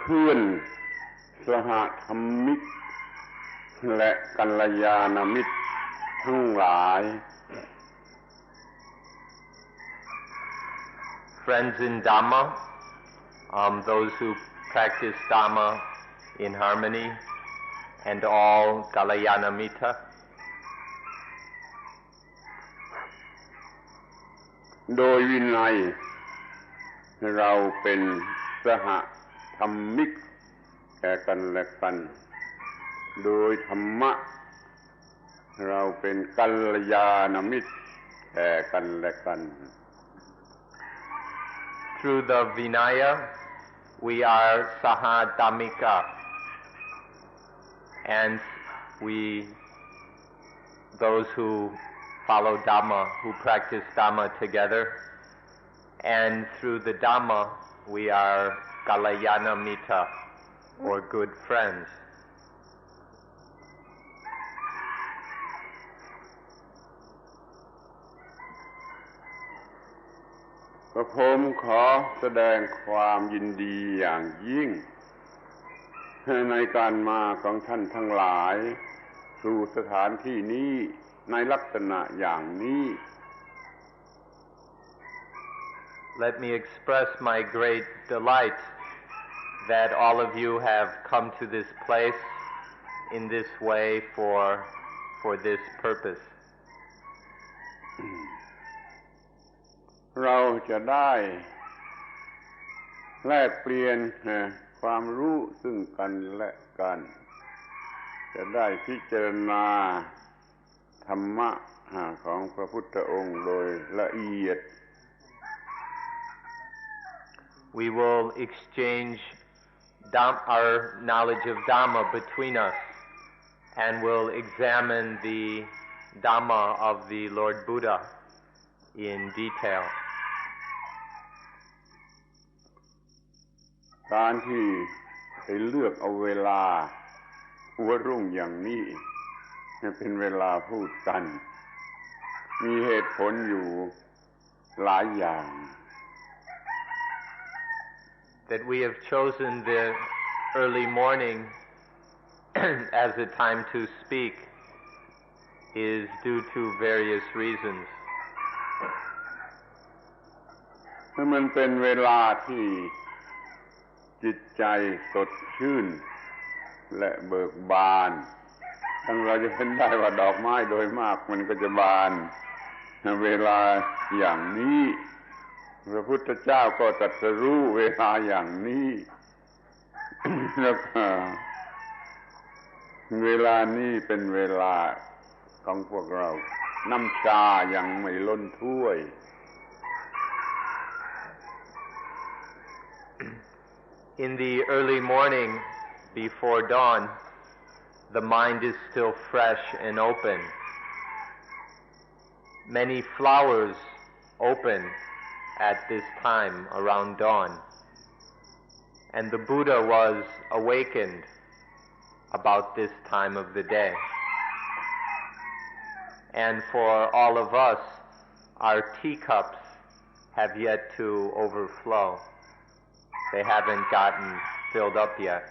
เพื่อนสหธรรมิกและกัลยาณมิตรทั้งหลาย Friends in Dhamma, those who practice Dhamma in harmony, and all Kalyana Mitta. โดยวินัยเราเป็นสหธรรมิกแก่กันและกันโดยธรรมะเราเป็นกัลยาณมิตรแก่กันและกัน Through the Vinaya, we are Sahadhammika, and those who follow Dhamma, who practice Dhamma together, and through the Dhamma, we are Kalyana Mitta, or good friends. กระผมขอแสดงความยินดีอย่างยิ่งในการมาของท่านทั้งหลายสู่สถานที่นี้ในลักษณะอย่างนี้ Let me express my great delight that all of you have come to this place in this way for this purpose. เราจะได้แลกเปลี่ยนความรู้ซึ่งกันและกันจะได้พิจารณาธรรมะของพระพุทธองค์โดยละเอียด We will exchange our knowledge of Dhamma between us, and will examine the Dhamma of the Lord Buddha in detail. การที่ไปเลือกเอาเวลาหัวรุ่งอย่างนี้เป็นเวลาพูดกันมีเหตุผลอยู่หลายอย่าง That we have chosen the early morning as a time to speak is due to various reasons. มันเป็นเวลาที่จิตใจสดชื่นและเบิกบานทั้งเราจะเห็นได้ว่าดอกไม้โดยมากมันก็จะบานเวลาอย่างนี้พระพุทธเจ้าก็ตรัสรู้เวลาอย่างนี้ แล้วก็เวลานี้เป็นเวลาของพวกเราน้ำชายังไม่ล้นถ้วย In the early morning before dawn, the mind is still fresh and open. Many flowers open at this time around dawn, and the Buddha was awakened about this time of the day. And for all of us, our teacups have yet to overflow. They haven't gotten filled up yet.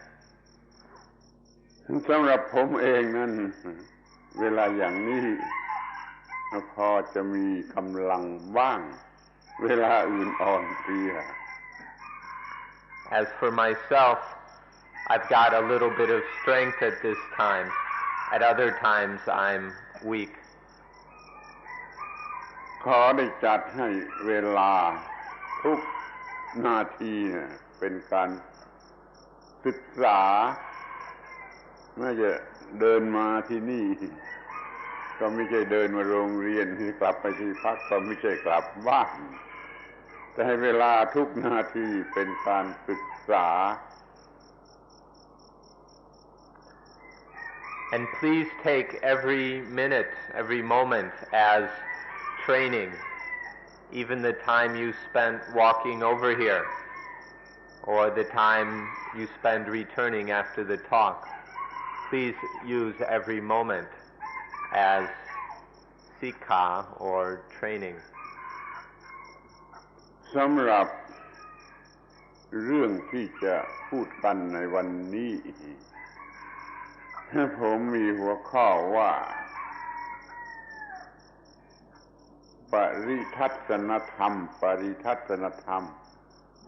สำหรับผมเองนั้นเวลาอย่างนี้พอจะมีกำลังบ้างเวลาอื่นอ่อนเพลีย As for myself, I've got a little bit of strength at this time. At other times, I'm weak. ขอได้จัดให้เวลาทุกนาทีเป็นการศึกษาไม่จะเดินมาที่นี่ก็ไม่ใช่เดินมาโรงเรียนที่กลับไปที่พักก็ไม่ใช่กลับบ้านแต่ให้เวลาทุกนาทีเป็นการศึกษา And please take every minute, every moment as training, even the time you spent walking over here, or the time you spend returning after the talk. Please use every moment as sikha or training. สำหรับ เรื่องที่จะพูดกันในวันนี้ผมมีหัวข้อว่าปริทัศนธรรม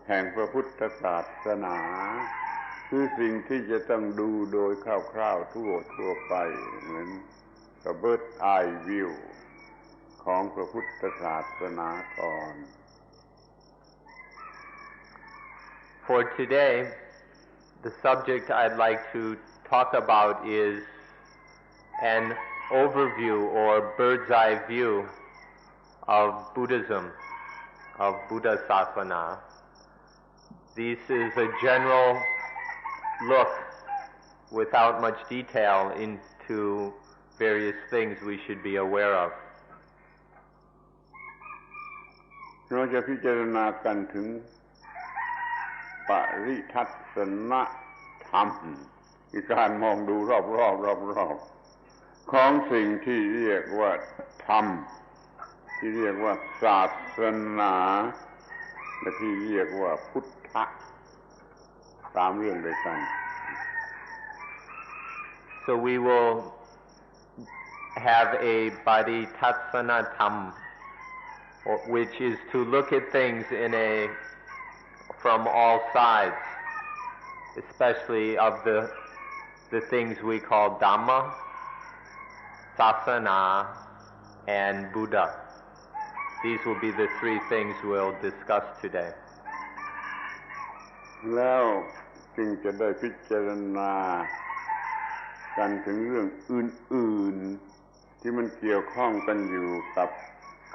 แห่งพระพุทธศาสนาคือสิ่งที่จะต้องดูโดยคร่าวๆทั่วไปเหมือนกับ Bird Eye View ของพระพุทธศาสนาก่อน For today, the subject I'd like to talk about is an overview or bird's eye view of Buddhism, of Buddha Sasana. This is a general look without much detail into various things we should be aware of. เราจะพิจารณากันถึงปริทัศนธรรมคือการมองดูรอบๆของสิ่งที่เรียกว่าธรรมที่เรียกว่าศาสนาและที่เรียกว่าพุทธะตามเรื่องด้วยกัน So we will have a Paritatthana Tham, which is to look at things from all sides, especially of the things we call Dhamma, Sasana, and Buddha. These will be the three things we'll discuss today. แล้วจึงจะได้พิจารณากันถึงเรื่องอื่นๆที่มันเกี่ยวข้องกันอยู่กับ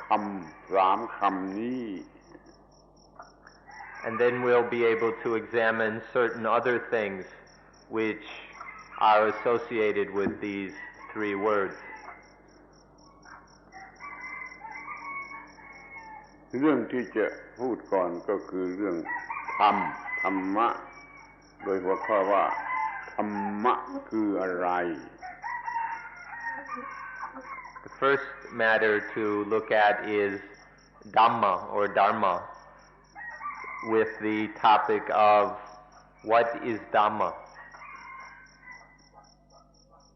คำ3คำนี้ And then we'll be able to examine certain other things which are associated with these three words. เรื่องที่จะพูดก่อนก็คือเรื่องธรรมะโดยหัวข้อว่าธรรมะคืออะไร The first matter to look at is Dhamma or Dharma, with the topic of what is Dhamma.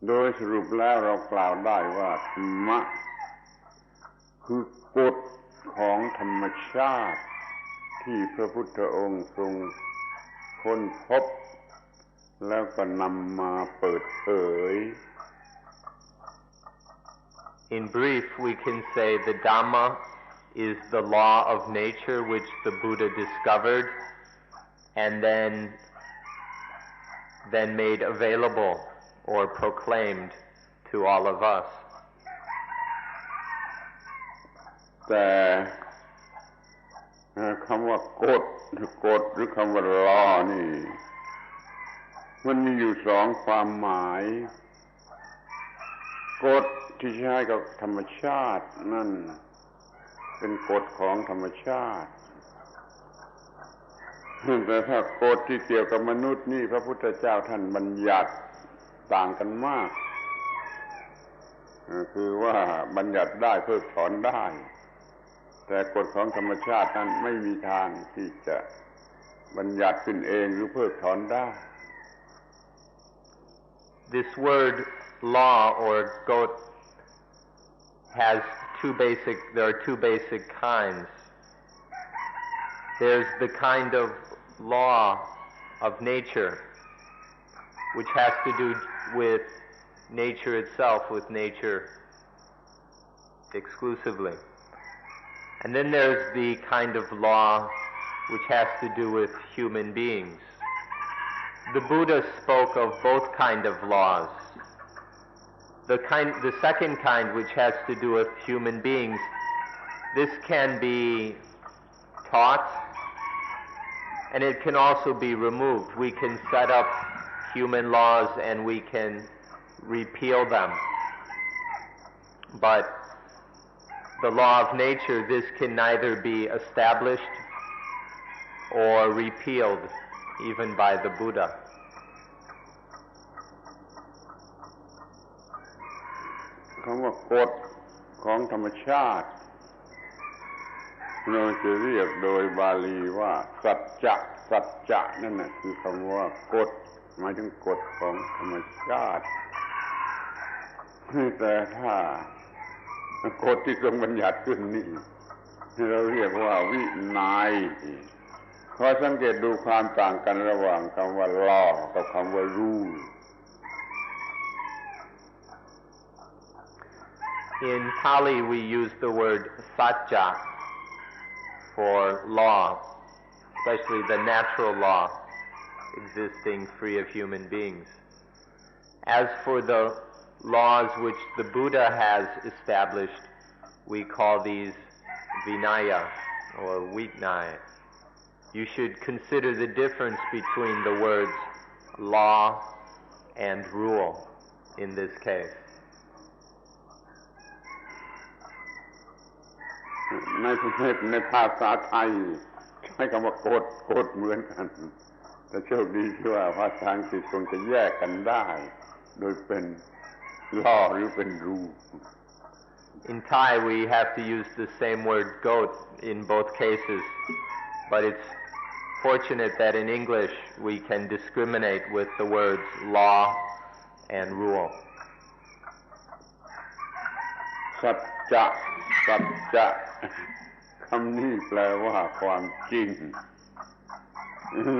โดยสรุปแล้วเรากล่าวได้ว่าธรรมะคือกฎของธรรมชาติที่พระพุทธองค์ทรงค้นพบแล้วก็นำมาเปิดเผย In brief, we can say the Dhamma is the law of nature which the Buddha discovered and then made available or proclaimed to all of us. แต่คำว่ากฎหรือคำว่า law นี่มันมีอยู่2ความหมายกฎที่ใช้กับธรรมชาตินั่นเป็นกฎของธรรมชาติแต่ถ้ากฎที่เกี่ยวกับมนุษย์นี่พระพุทธเจ้าท่านบัญญัติต่างกันมากคือว่าบัญญัติได้เพิกถอนได้แต่กฎของธรรมชาตินั้นไม่มีทางที่จะบัญญัติขึ้นเองหรือเพิกถอนได้ This word law or got there are two basic kinds. There's the kind of law of nature which has to do with nature itself, with nature exclusively. And then there's the kind of law which has to do with human beings. The Buddha spoke of both kind of laws. The second kind, which has to do with human beings, this can be taught and it can also be removed. We can set up human laws and we can repeal them. But the law of nature, this can neither be established or repealed, even by the Buddha. คำว่ากฎของธรรมชาติเราจะเรียกโดยบาลีว่าสัจจะส สัจจะนั่นน่ะคือคำว่ากฎหมายถึงกฎของธรรมชาติแต่ถ้ากฎที่ทรงบัญญัติขึ้นนี่เราเรียกว่าวินัยขอสังเกตดูความต่างกันระหว่างคำว่า law กับคำว่า rule. In Pali, we use the word satya for law, especially the natural law existing free of human beings. As for the laws which the Buddha has established, we call these vinaya or vitnaya. You should consider the difference between the words law and rule in this case. ในภาษาไทยใช้คำว่ากฎเหมือนกันแต่โชคดีที่ว่าภาษาอังกฤษคงจะแยกกันได้โดยเป็น law หรือเป็น rule. In Thai, we have to use the same word goat in both cases, but it's fortunate that in English we can discriminate with the words law and rule. สัจจะคำนี้แปลว่าความจริง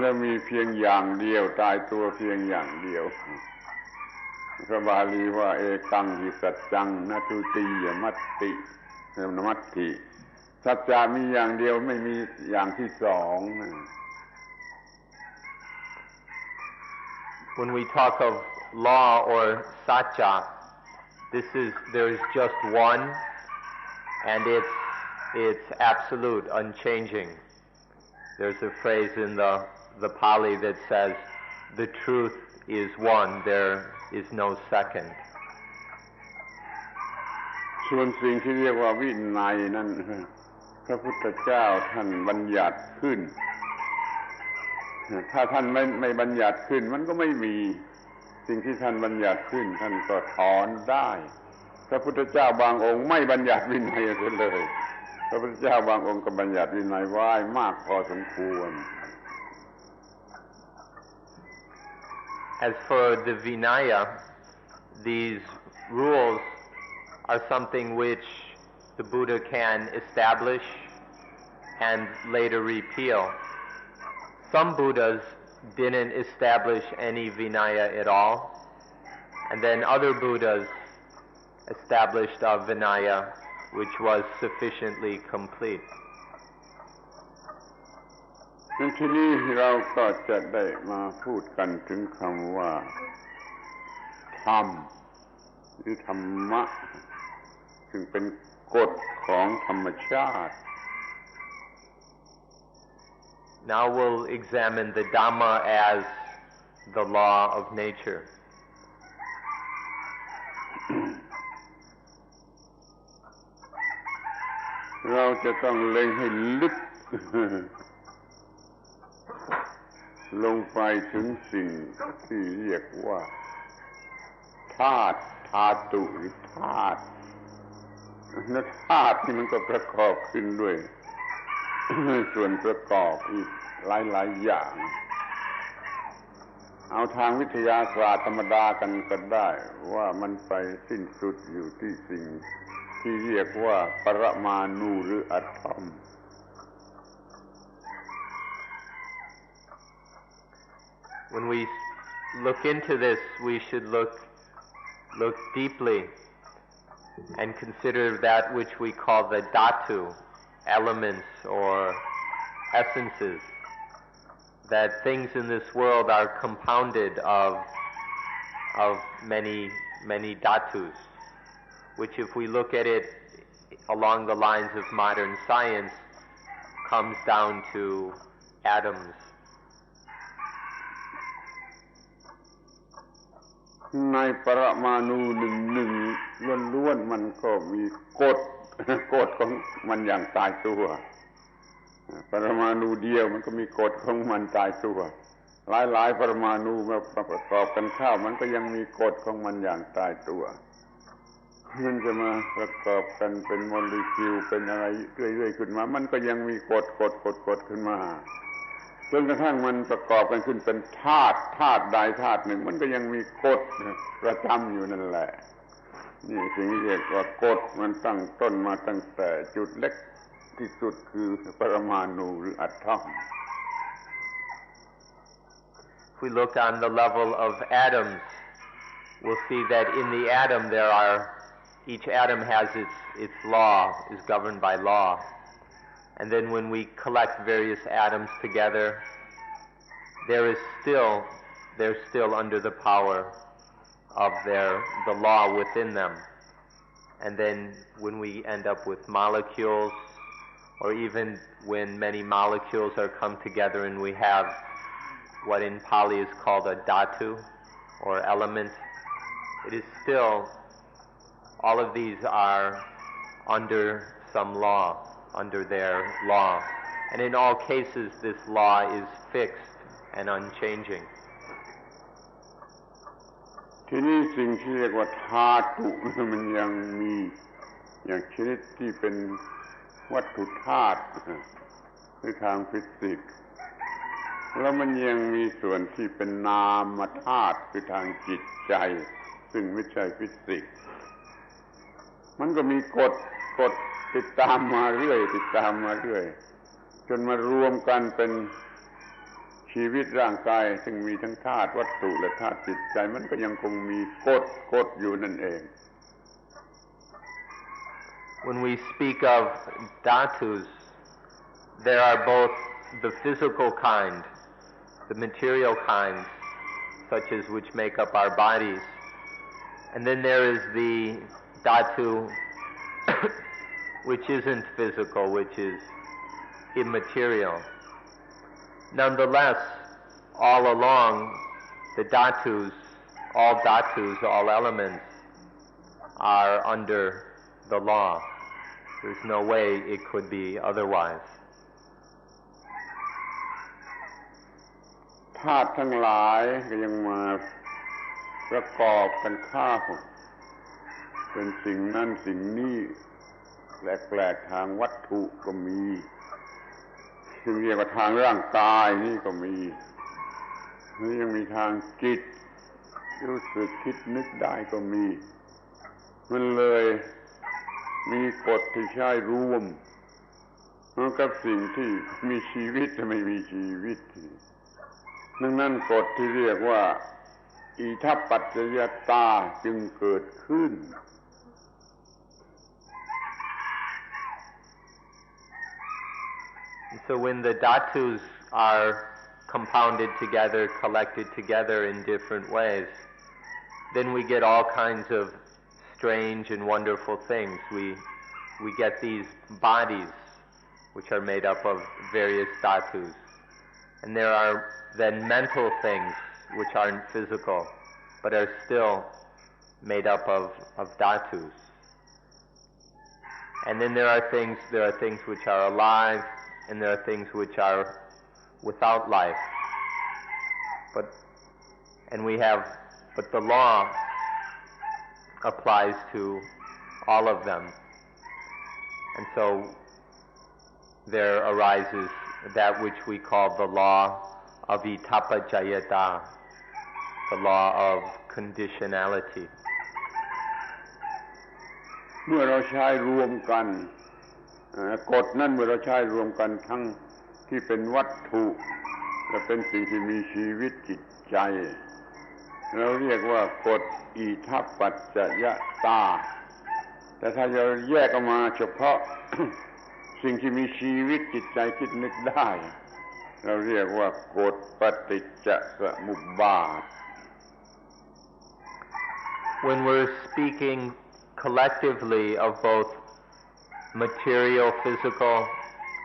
และมีเพียงอย่างเดียวตายตัวเพียงอย่างเดียวพระบาลีว่าเอกังหิสัจจังนทุติยมัตติมัตติสัจจะมีอย่างเดียวไม่มีอย่างที่สอง When we talk of law or satya, there is just one, and it's absolute, unchanging. There's a phrase in the Pali that says, "The truth is one, there is no second." ส่วนสิ่งที่เรียกว่าวินัยนั้นพระพุทธเจ้าท่านบัญญัติขึ้นถ้าท่านไม่บัญญัติขึ้นมันก็ไม่มีสิ่งที่ท่านบัญญัติขึ้นท่านก็ถอนได้พระพุทธเจ้าบางองค์ไม่บัญญัติวินัยเลยพระพุทธเจ้าบางองค์ก็บัญญัติวินัยไว้มากพอสมควร As for the Vinaya, these rules are something which the Buddha can establish and later repeal. Some Buddhas didn't establish any Vinaya at all, and then other Buddhas established a Vinaya which was sufficiently complete. ทีนี้เราก็จะได้มาพูดกันถึงคำว่าธรรมหรือธรรมะซึ่งเป็นกฎของธรรมชาติ Now we'll examine the Dhamma as the law of nature. เราจะต้องเล็งให้ลึกลงไปถึงสิ่งที่เรียกว่าธาตุธาตุหรือธาตุและธาตุที่มันก็ประกอบขึ้นด้วยส่วนประกอบอีกหลายๆอย่างเอาทางวิทยาศาสตร์ธรรมดากันก็ได้ว่ามันไปสิ้นสุดอยู่ที่สิ่งที่เรียกว่าปรมาณูหรืออะตอม When we look into this, we should look deeply and consider that which we call the dhatu, elements or essences, that things in this world are compounded of many dhatus, which if we look at it along the lines of modern science, comes down to atoms. ในปรมาณูหนึ่งล้วนๆมันก็มีกฎของมันอย่างตายตัวปรมาณูเดียวมันก็มีกฎของมันตายตัวหลายปรมาณูมาประกอบกันเข้ามันก็ยังมีกฎของมันอย่างตายตัวมันจะมาประกอบกันเป็นโมเลกุลเป็นอะไรเรื่อยๆขึ้นมามันก็ยังมีกฎขึ้นมา จนกระทั่งมันประกอบกันขึ้นเป็นธาตุใดธาตุหนึ่งมันก็ยังมีกฎประจำอยู่นั่นแหละนี่สิ่งที่เรียกว่ากฎมันตั้งต้นมาตั้งแต่จุดเล็กที่สุดคือปรมาณูหรืออะตอม If we look on the level of atoms, we'll see that in the atom each atom has its law, is governed by law. And then when we collect various atoms together, they're still under the power of the law within them. And then when we end up with molecules, or even when many molecules are come together and we have what in Pali is called a dhatu, or element, it is still, all of these are under some law, under their law. And in all cases, this law is fixed and unchanging. ทีนี้สิ่งที่เรียกว่าธาตุมันยังมีอย่างชนิดที่เป็นวัตถุธาตุในทางฟิสิกส์แล้วมันยังมีส่วนที่เป็นนามธาตุคือทางจิตใจซึ่งไม่ใช่ฟิสิกส์มันก็มีกฎติดตามมาเรื่อยจนมารวมกันเป็นชีวิตร่างกายซึ่งมีทั้งธาตุวัตถุและธาตุจิตใจมันก็ยังคงมีกฎอยู่นั่นเอง When we speak of dhatus, there are both the physical kind, the material kinds, such as which make up our bodies, and then there is the dhatu which isn't physical, which is immaterial. Nonetheless, all along, the dhatus, all elements, are under the law. There's no way it could be otherwise. ธาตุทั้งหลายก็ยังมาประกอบกันเข้าเป็นสิ่งนั้นสิ่งนี้แปลกๆทางวัตถุก็มีซึ่งเรียกว่าทางร่างกายนี่ก็มีนี่ยังมีทางจิตรู้สึกคิดนึกได้ก็มีมันเลยมีกฎที่ใช้รวมกับสิ่งที่มีชีวิตและไม่มีชีวิตดังนั้นกฎที่เรียกว่าอิทัปปัจจยตาจึงเกิดขึ้น So when the dhatus are compounded together, collected together in different ways, then we get all kinds of strange and wonderful things. We get these bodies which are made up of various dhatus. And there are then mental things which aren't physical but are still made up of dhatus. And then there are things which are alive, and there are things which are without life. But the law applies to all of them. And so there arises that which we call the law of itappajayata, the law of conditionality. เมื่อเราใช้รวมกันกฎนั้นเมื่อเราใช้รวมกันทั้งที่เป็นวัตถุและเป็นสิ่งที่มีชีวิตจิตใจเราเรียกว่ากฎอิทัปปัจจยตาแต่ถ้าเราแยกออกมาเฉพาะ สิ่งที่มีชีวิตจิตใจคิดนึกได้เราเรียกว่ากฎปฏิจจสมุปบาท When we're speaking collectively of both material, physical,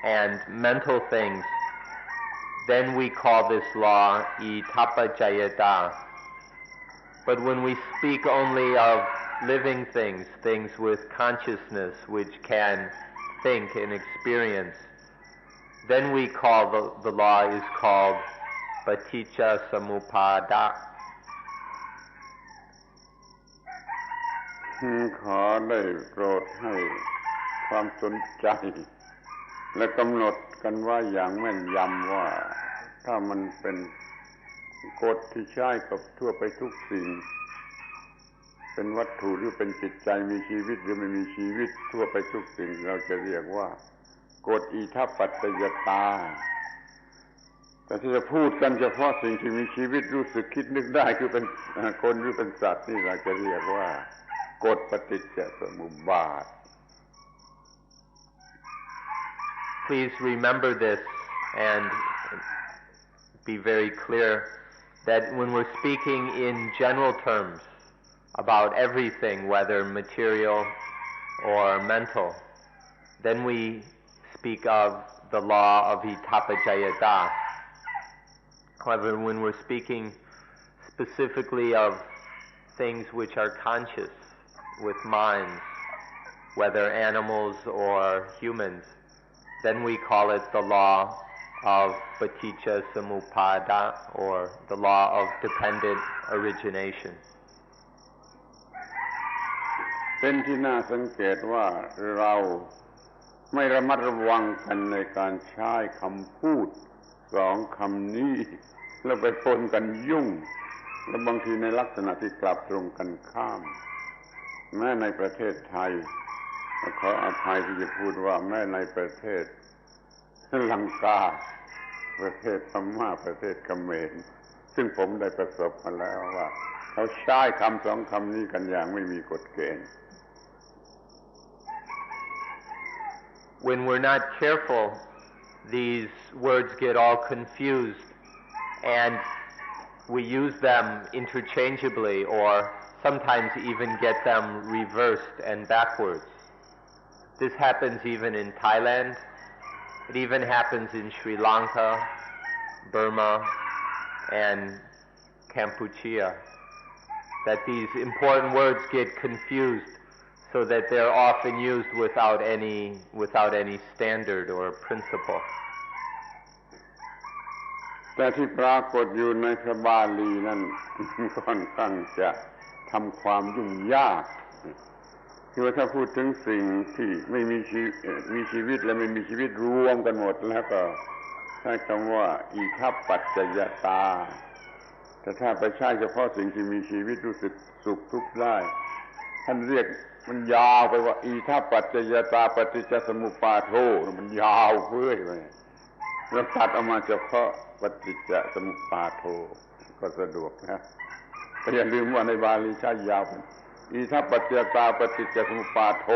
and mental things, then we call this law itappajayata. But when we speak only of living things, things with consciousness which can think and experience, then we call the law is called paticca samuppada. ขอได้โปรดให้ความสนใจและกำหนดกันว่าอย่างแม่นยำว่า ถ้ามันเป็นกฎที่ใช้กับทั่วไปทุกสิ่งเป็นวัตถุหรือเป็นจิตใจมีชีวิตหรือไม่มีชีวิตทั่วไปทุกสิ่งเราจะเรียกว่ากฎอิทัปปัจจยตาแต่ที่จะพูดกันเฉพาะสิ่งที่มีชีวิตรู้สึกคิดนึกได้คือเป็นคนหรือเป็นสัตว์นี่เราจะเรียกว่ากฎปฏิจจสมุปบาท Please remember this and be very clear that when we're speaking in general terms about everything, whether material or mental, then we speak of the law of Itapajayata. However, when we're speaking specifically of things which are conscious with minds, whether animals or humans, then we call it the law of Paticca Samuppada, or the law of dependent origination. เป็นที่น่าสังเกตว่าเราไม่ระมัดระวังกันในการใช้คำพูดสองคำนี้แล้วไปปนกันยุ่งและบางทีในลักษณะที่กลับตรงกันข้ามแม้ในประเทศไทยขออภัยที่จะพูดว่าแม้ในประเทศลังกาประเทศพม่าประเทศเขมรซึ่งผมได้ประสบมาแล้วว่าเขาใช้คำสองคำนี้กันอย่างไม่มีกฎเกณฑ์ When we're not careful, these words get all confused and we use them interchangeably or sometimes even get them reversed and backwards. This happens even in Thailand. It even happens in Sri Lanka, Burma, and Kampuchea, that these important words get confused so that they're often used without any standard or principle. แต่ที่ปรากฏอยู่ในพระบาลีนั้นค่อนข้างจะทำความยุ่งยากคือว่าถ้าพูดถึงสิ่งที่ไม่มีชีวิตและไม่มีชีวิตรวมกันหมดแล้วก็ใช้คำว่าอิทัปปัจจยตาแต่ถ้าไปใช้เฉพาะสิ่งที่มีชีวิตรู้สึกสุขทุกข์ได้ท่านเรียกมันยาวไปว่าอิทัปปัจจยตาปฏิจจสมุปบาทโธมันยาวเฟ้ยไปแล้วตัดออกมาเฉพาะปฏิจจสมุปบาทโธก็สะดวกนะแต่อย่าลืมว่าในบาลีใช้ยาวอิทัปปัจจยตาปฏิจจสมุปบาทโธ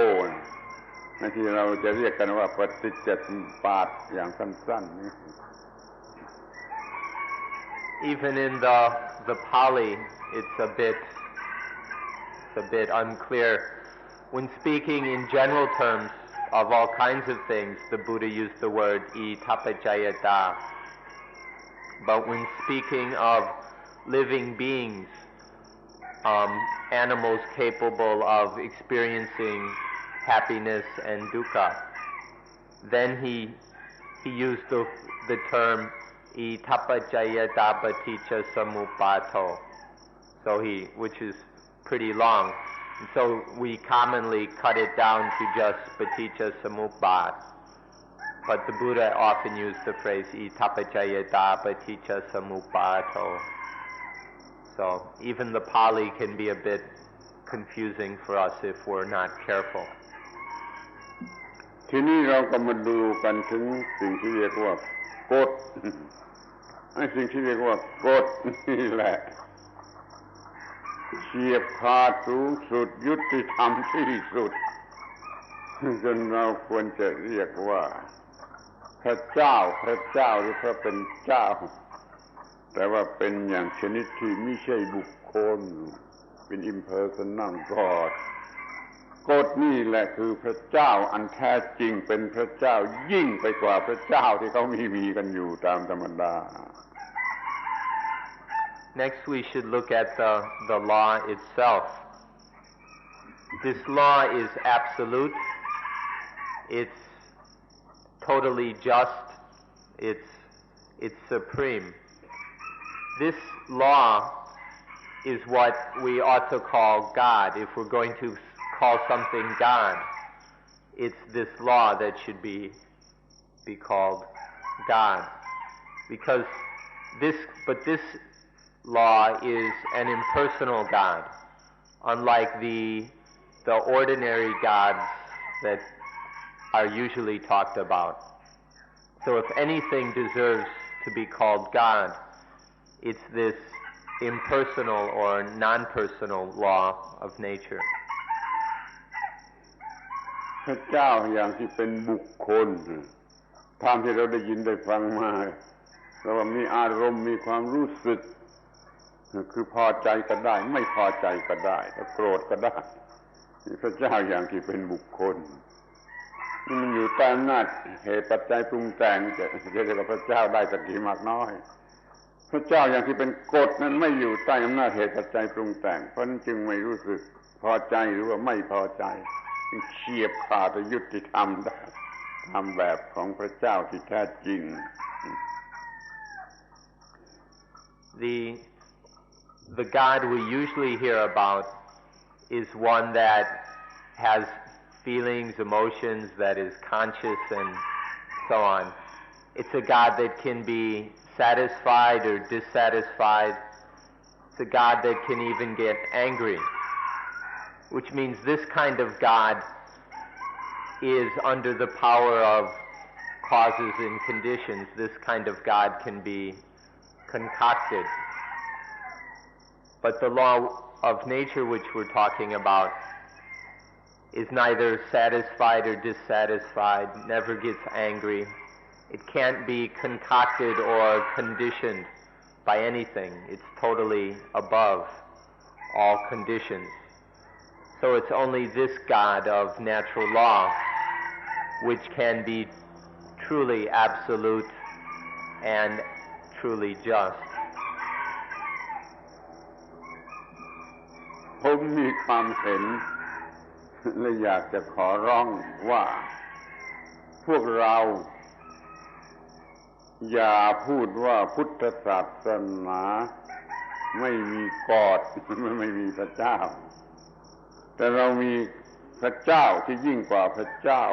ในที่เราจะเรียกกันว่าปฏิจจสมุปบาทอย่างสั้นๆนี่ Even in the Pali, it's a bit unclear. When speaking in general terms of all kinds of things, the Buddha used the word itapajayata. But when speaking of living beings, animals capable of experiencing happiness and dukkha, then he used the term itapajayata paticca samuppato, which is pretty long. And so we commonly cut it down to just paticca samuppat. But the Buddha often used the phrase itapajayata paticca samuppato. So even the Pali can be a bit confusing for us if we're not careful. ทีนี้เราก็มาดูกันถึงสิ่งที่เรียกว่ากฎไอ้สิ่งที่เรียกว่ากฎนี่แหละเฉียบขาดสูงสุดยุติธรรมที่สุดจนเราควรจะเรียกว่าพระเจ้าหรือพระเป็นเจ้าแต่ว่าเป็นอย่างชนิดที่ไม่ใช่บุคคลเป็น impersonal God กฎนี่แหละคือพระเจ้าอันแท้จริงเป็นพระเจ้ายิ่งไปกว่าพระเจ้าที่เขามีกันอยู่ตามธรรมดา Next we should look at the law itself. This law is absolute. It's totally just. It's supreme. This law is what we ought to call God. If we're going to call something God, it's this law that should be called God. Because this law is an impersonal God, unlike the ordinary gods that are usually talked about. So if anything deserves to be called God, it's this impersonal or non-personal law of nature. พระเจ้าอย่างที่เป็นบุคคลตามที่เราได้ยินได้ฟังมาเราว่ามีอารมณ์มีความรู้สึกคือพอใจก็ได้ไม่พอใจก็ได้โกรธก็ได้พระเจ้าอย่างที่เป็นบุคคลนี่มันอยู่ใต้อำนาจเหตุปัจจัยปรุงแต่งจะเรียกว่าพระเจ้าได้สักกี่มากน้อยพระเจ้าอย่างที่เป็นกฎนั้นไม่อยู่ใต้อำนาจเหตุปัจจัยปรุงแต่งเพราะนั้นจึงไม่รู้สึกพอใจหรือว่าไม่พอใจเฉียบขาดยุติธรรมได้ทำแบบของพระเจ้าที่แท้จริง The God we usually hear about is one that has feelings, emotions, that is conscious and so on. It's a God that can be satisfied or dissatisfied. It's a God that can even get angry, which means this kind of God is under the power of causes and conditions. This kind of God can be concocted. But the law of nature which we're talking about is neither satisfied or dissatisfied, never gets angry. It can't be concocted or conditioned by anything. It's totally above all conditions. So it's only this God of natural law which can be truly absolute and truly just. ผมมีความเห็นและอยากจะขอร้องว่าพวกเราอย่าพูดว่าพุทธศาสนาไม่มีกอดไม่มีพระเจ้าแต่เรามีพระเจ้าที่ยิ่งกว่าพระเจ้า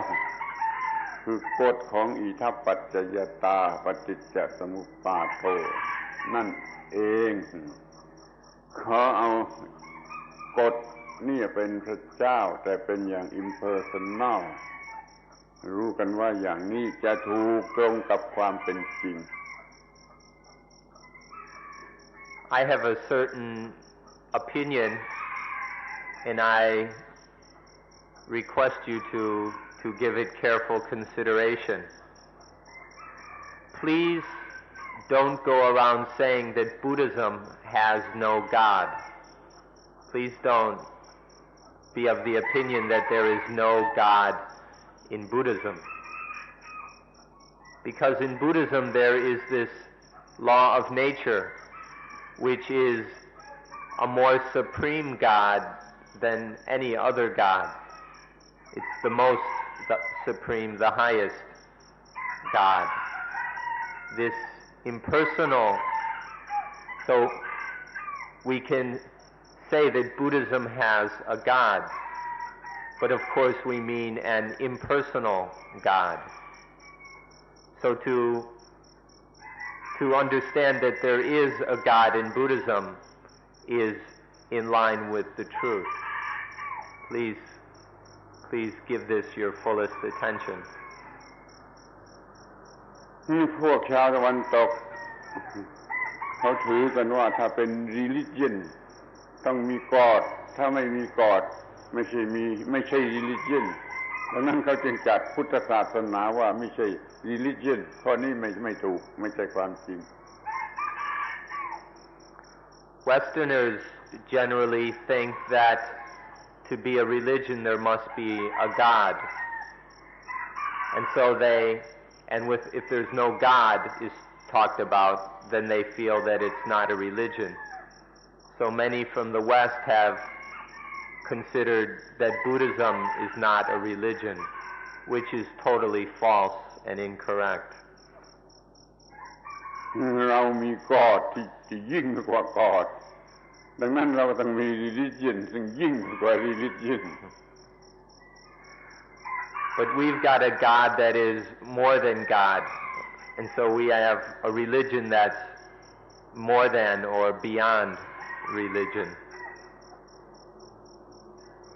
คือกฎของอิทัปปัจจยตาปฏิจจสมุปบาทนั่นเองขอเอากฎนี่เป็นพระเจ้าแต่เป็นอย่าง impersonal รู้กันว่าอย่างนี้จะถูกตรงกับความเป็นจริง I have a certain opinion and I request you to give it careful consideration. Please don't go around saying that Buddhism has no God. Please don't be of the opinion that there is no God in Buddhism. Because in Buddhism there is this law of nature which is a more supreme God than any other God. It's the most supreme, the highest God. This impersonal, so we can say that Buddhism has a God, but of course we mean an impersonal God. So to understand that there is a God in Buddhism is in line with the truth. Please give this your fullest attention. พวกชาวตะวันตกเขาถือกันว่าถ้าเป็น religion ต้องมีกอดถ้าไม่มีกอดไม่ใช่ religion ดังนั้นเขาจึงจัดพุทธศาสนาว่าไม่ใช่ religion ข้อนี้ไม่ถูกไม่ใช่ความจริง Westerners generally think that to be a religion there must be a God, and so if there's no God is talked about, then they feel that it's not a religion. So many from the West have considered that Buddhism is not a religion, which is totally false and incorrect. เรามีกอดที่ยิ่งกว่ากอดดังนั้นเราต้องมี religion ซึ่งยิ่งกว่า religion. But we've got a God that is more than God, and so we have a religion that's more than or beyond religion.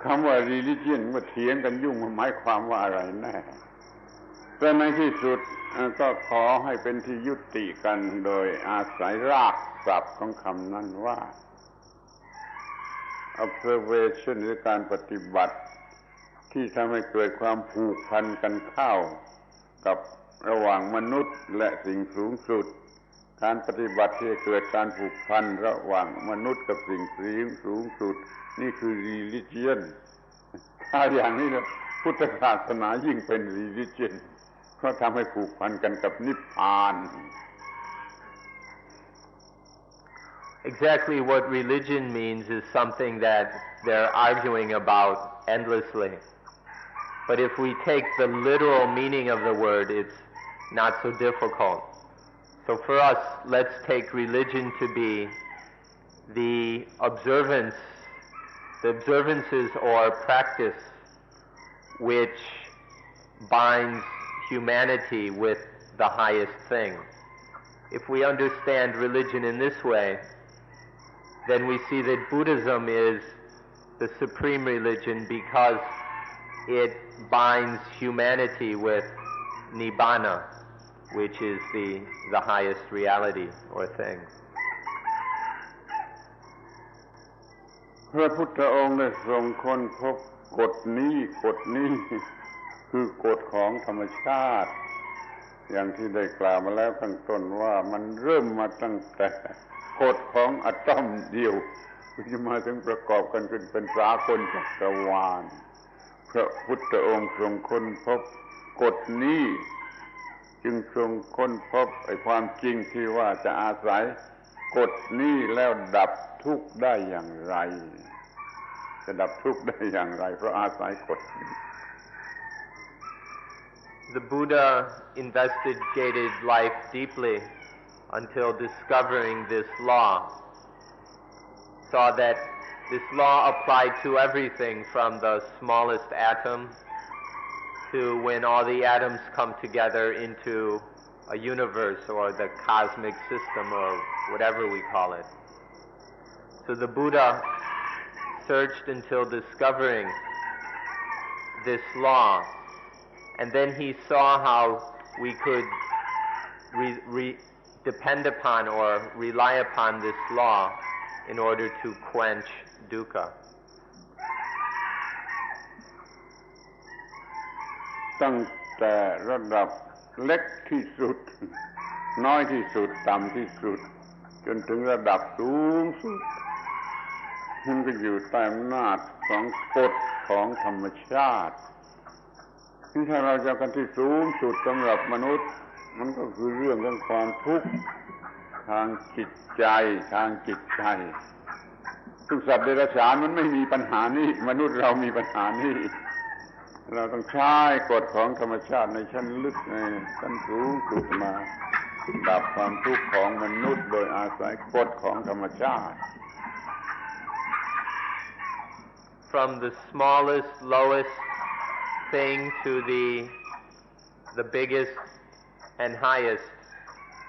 คำว่า religion เมื่อเถียงกันยุ่งมันหมายความว่าอะไรแน่แต่ในที่สุดก็ขอให้เป็นที่ยุติกันโดยอาศัยรากศัพท์ของคำนั้นว่า observation หรือการปฏิบัติที่ทำให้เกิดความผูกพันกันเข้ากับระหว่างมนุษย์และสิ่งสูงสุดการปฏิบัติที่เกิดการผูกพันระหว่างมนุษย์กับสิ่งสูงสุดนี่คือ religion ถ้าอย่างนี้นะพุทธศาสนายิ่งเป็น religion เพราะทำให้ผูกพันกันกับนิพพาน Exactly what religion means is something that they're arguing about endlessly. But if we take the literal meaning of the word, it's not so difficult. So for us, let's take religion to be the observances or practice which binds humanity with the highest thing. If we understand religion in this way, then we see that Buddhism is the supreme religion because it binds humanity with Nibbana, which is the highest reality or thing. พระพุทธองค์ได้ทรงค้นพบกฎนี้คือกฎของธรรมชาติอย่างที่ได้กล่าวมาแล้วข้างต้นว่ามันเริ่มมาตั้งแต่กฎของอะตอมเดียวจะมาถึงประกอบกันจนเป็นสากลจักรวาลพระพุทธองค์ทรงค้นพบกฎนี้จึงทรงค้นพบไอ้ความจริงที่ว่าจะอาศัยกฎนี้แล้วดับทุกข์ได้อย่างไรจะดับทุกข์ได้อย่างไรเพราะอาศัยกฎนี้ The Buddha investigated life deeply until discovering this law, saw that this law applied to everything from the smallest atom to when all the atoms come together into a universe or the cosmic system or whatever we call it. So the Buddha searched until discovering this law, and then he saw how we could depend upon or rely upon this law in order to quench dukkha. ตั้งแต่ระดับเล็กที่สุดน้อยที่สุดต่ำที่สุดจนถึงระดับสูงสุดมันก็อยู่ใต้อำนาจของกฎของธรรมชาติที่ถ้าเราจะกันที่สูงสุดสำหรับมนุษย์มันก็คือเรื่องของความทุกข์ทางจิตใจทุกสัตว์เดรัจฉานมันไม่มีปัญหานี้มนุษย์เรามีปัญหานี้เราต้องใช้กฎของธรรมชาติในชั้นลึกในชั้นสูงสุดมาดับความทุกข์ของมนุษย์โดยอาศัยกฎของธรรมชาติ From the smallest, lowest thing to the biggest and highest,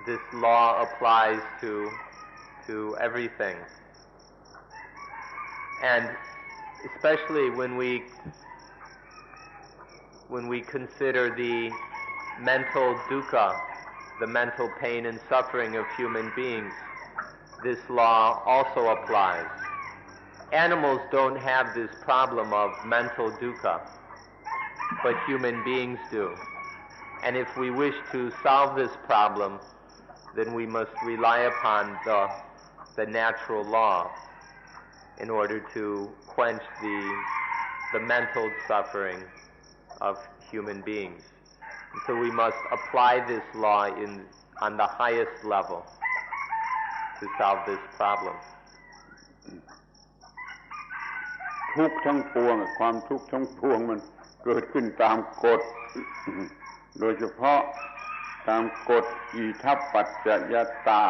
this law applies to everything. And especially when we consider the mental dukkha, the mental pain and suffering of human beings, this law also applies. Animals don't have this problem of mental dukkha, but human beings do. And if we wish to solve this problem, then we must rely upon the natural law in order to quench the mental suffering of human beings. And so we must apply this law on the highest level to solve this problem. ทุกข์ทั้งปวงความทุกข์ทั้งปวงมันเกิดขึ้นตามกฎโดยเฉพาะตามกฎอิทัปปัจจยตา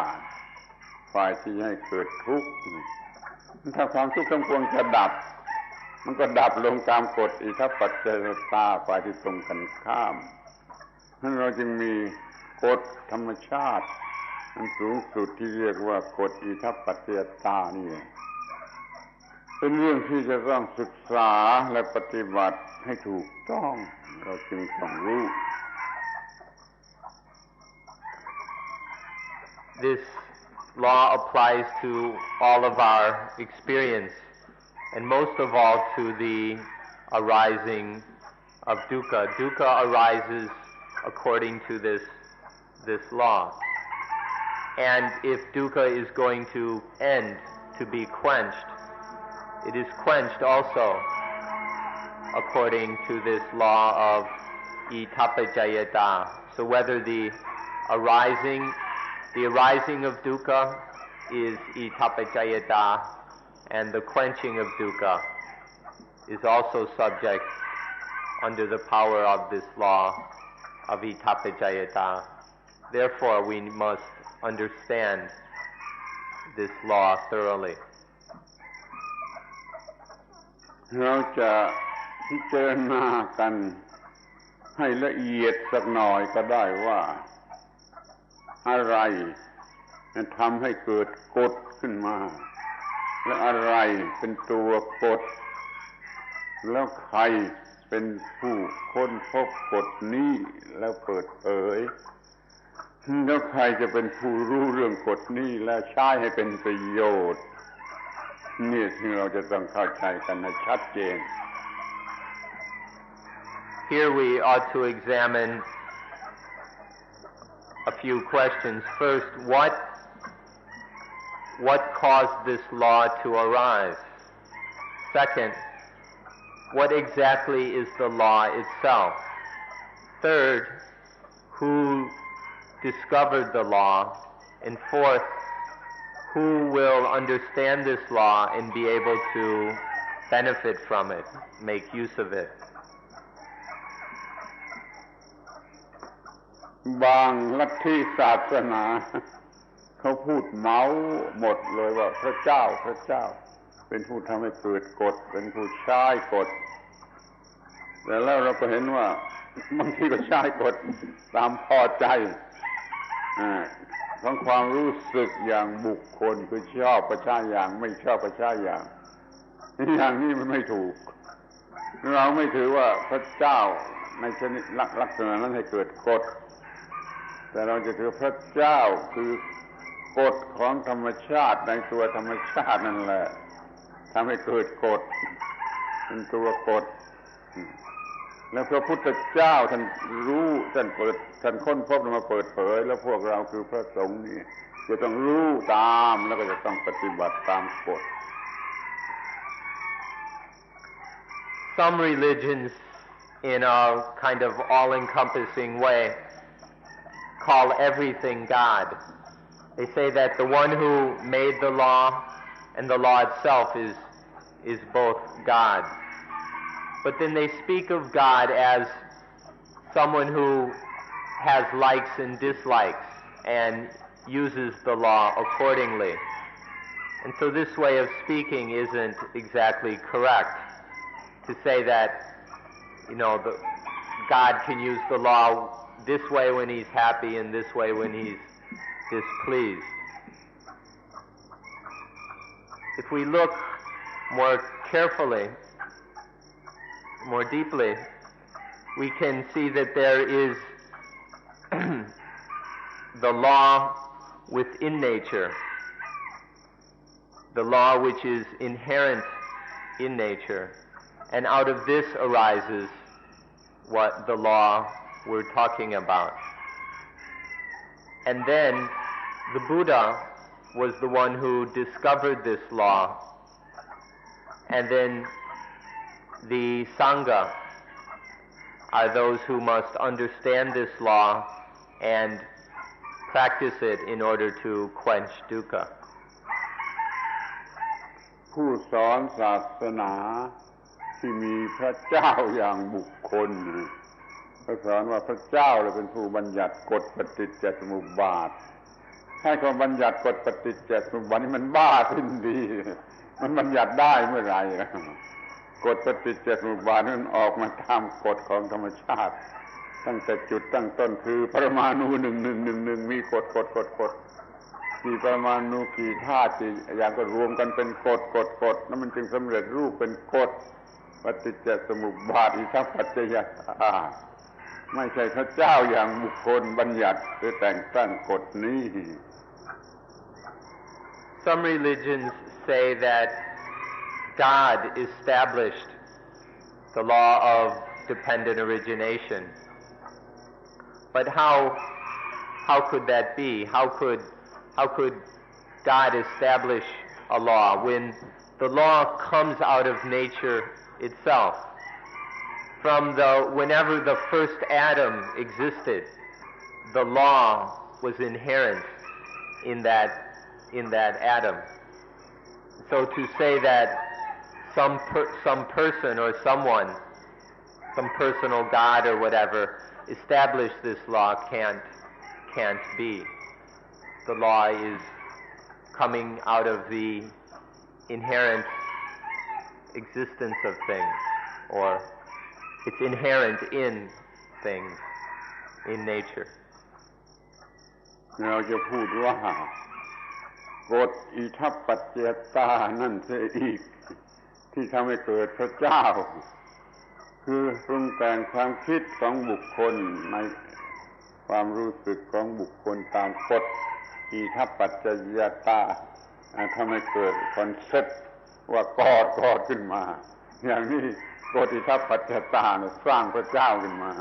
ฝ่ายที่ให้เกิดทุกข์ถ้าความทุกข์ทั้งปวงจะดับมันก็ดับลงตามกฎอิทัปปัจจยตาฝ่ายที่ตรงกันข้ามนั้นเราจึงมีกฎธรรมชาติ อันสูงสุดที่เรียกว่ากฎอิทัปปัจจยตานี่เป็นเรื่องที่จะต้องศึกษาและปฏิบัติให้ถูกต้องเราจึงต้องรู้ This law applies to all of our experience, and most of all to the arising of dukkha. Dukkha arises according to this law. And if dukkha is going to end, to be quenched, it is quenched also according to this law of itappajayata. So whether the arising of dukkha is itappajayata, and the quenching of dukkha is also subject under the power of this law of itappajayata. Therefore, we must understand this law thoroughly. เราจะพิจารณากันให้ละเอียดสักหน่อยก็ได้ว่าอะไรทำให้เกิดกฎขึ้นมาและอะไรเป็นตัวกฎแล้วใครเป็นผู้ค้นพบกฎนี้แล้วเปิดเผยแล้วใครจะเป็นผู้รู้เรื่องกฎนี้และใช้ให้เป็นประโยชน์นี่ที่เราจะต้องเข้าใจกันให้ชัดเจน Here we ought to examine a few questions. First, what caused this law to arise? Second, what exactly is the law itself? Third, who discovered the law? And fourth, who will understand this law and be able to benefit from it, make use of it? บางลัทธิศาสนาเขาพูดเมาหมดเลยว่าพระเจ้าเป็นผู้ทำให้เกิดกฎเป็นผู้ใช้กฎแต่แล้วเราก็เห็นว่าบางทีก็ใช้กฎตามพอใจของความรู้สึกอย่างบุคคลคือชอบก็ใช้อย่างไม่ชอบก็ใช้อย่างนี้มันไม่ถูกเราไม่ถือว่าพระเจ้าในชนิดลักษณะนั้นให้เกิดกฎแต่เราจะถือพระเจ้าคือกฎของธรรมชาติในตัวธรรมชาตินั่นแหละทำให้เกิดกฎเป็นตัวกฎแล้วพระพุทธเจ้าท่านรู้ท่านค้นพบมาเปิดเผยแล้วพวกเราคือพระสงฆ์นี่จะต้องรู้ตามแล้วก็จะต้องปฏิบัติตามกฎ Some religions in a kind of all-encompassing way call everything God. They say that the one who made the law and the law itself is both God. But then they speak of God as someone who has likes and dislikes and uses the law accordingly. And so this way of speaking isn't exactly correct. To say that, God can use the law this way when he's happy and this way when he's displeased. If we look more carefully, more deeply, we can see that there is the law within nature, the law which is inherent in nature, and out of this arises what the law we're talking about. And then the Buddha was the one who discovered this law, and then the Sangha are those who must understand this law and practice it in order to quench dukkha. ผู้สอนศาสนาที่มีพระเจ้าอย่างบุคคลเขาสอนว่าพระเจ้าเป็นผู้บัญญัติกฎปฏิจจสมุปบาทให้เขาบัญญัติกฎปฏิจจสมุปบาทนี่มันบ้าสิ้นดีมันบัญญัติได้เมื่อไหร่กฎปฏิจจสมุปบาทนั้นออกมาตามกฎของธรรมชาติตั้งแต่จุดตั้งต้นคือปรมาณู1 1 1 1มีกฎ กี่ปรมาณูกี่ธาตุกี่อย่างก็รวมกันเป็นกฎแล้วมันจึงสำเร็จรูปเป็นกฎปฏิจจสมุปบาทอิทัปปัจจยตาไม่ใช่พระเจ้าอย่างบุคคลบัญญัติหรือแต่งตั้งกฎนี้ Some religions say that God established the law of dependent origination. But how could that be? How could God establish a law when the law comes out of nature itself? Whenever the first Adam existed, the law was inherent in that Adam. So to say that some person or someone, some personal God or whatever, established this law can't be. The law is coming out of the inherent existence of things, or it's inherent in things, in nature. เราจะพูดว่ากฎอิทัปปัจจยตานั่นเสียอีกที่ทำให้เกิดพระเจ้าคือปรุงแต่งความคิดของบุคคลในความรู้สึกของบุคคลตามกฎอิทัปปัจจยตาทำให้เกิดคอนเซ็ปต์ว่ากอดขึ้นมาอย่างนี้กฎอิทัปปัจจยตาสร้างพระเจ้าขึ้นมา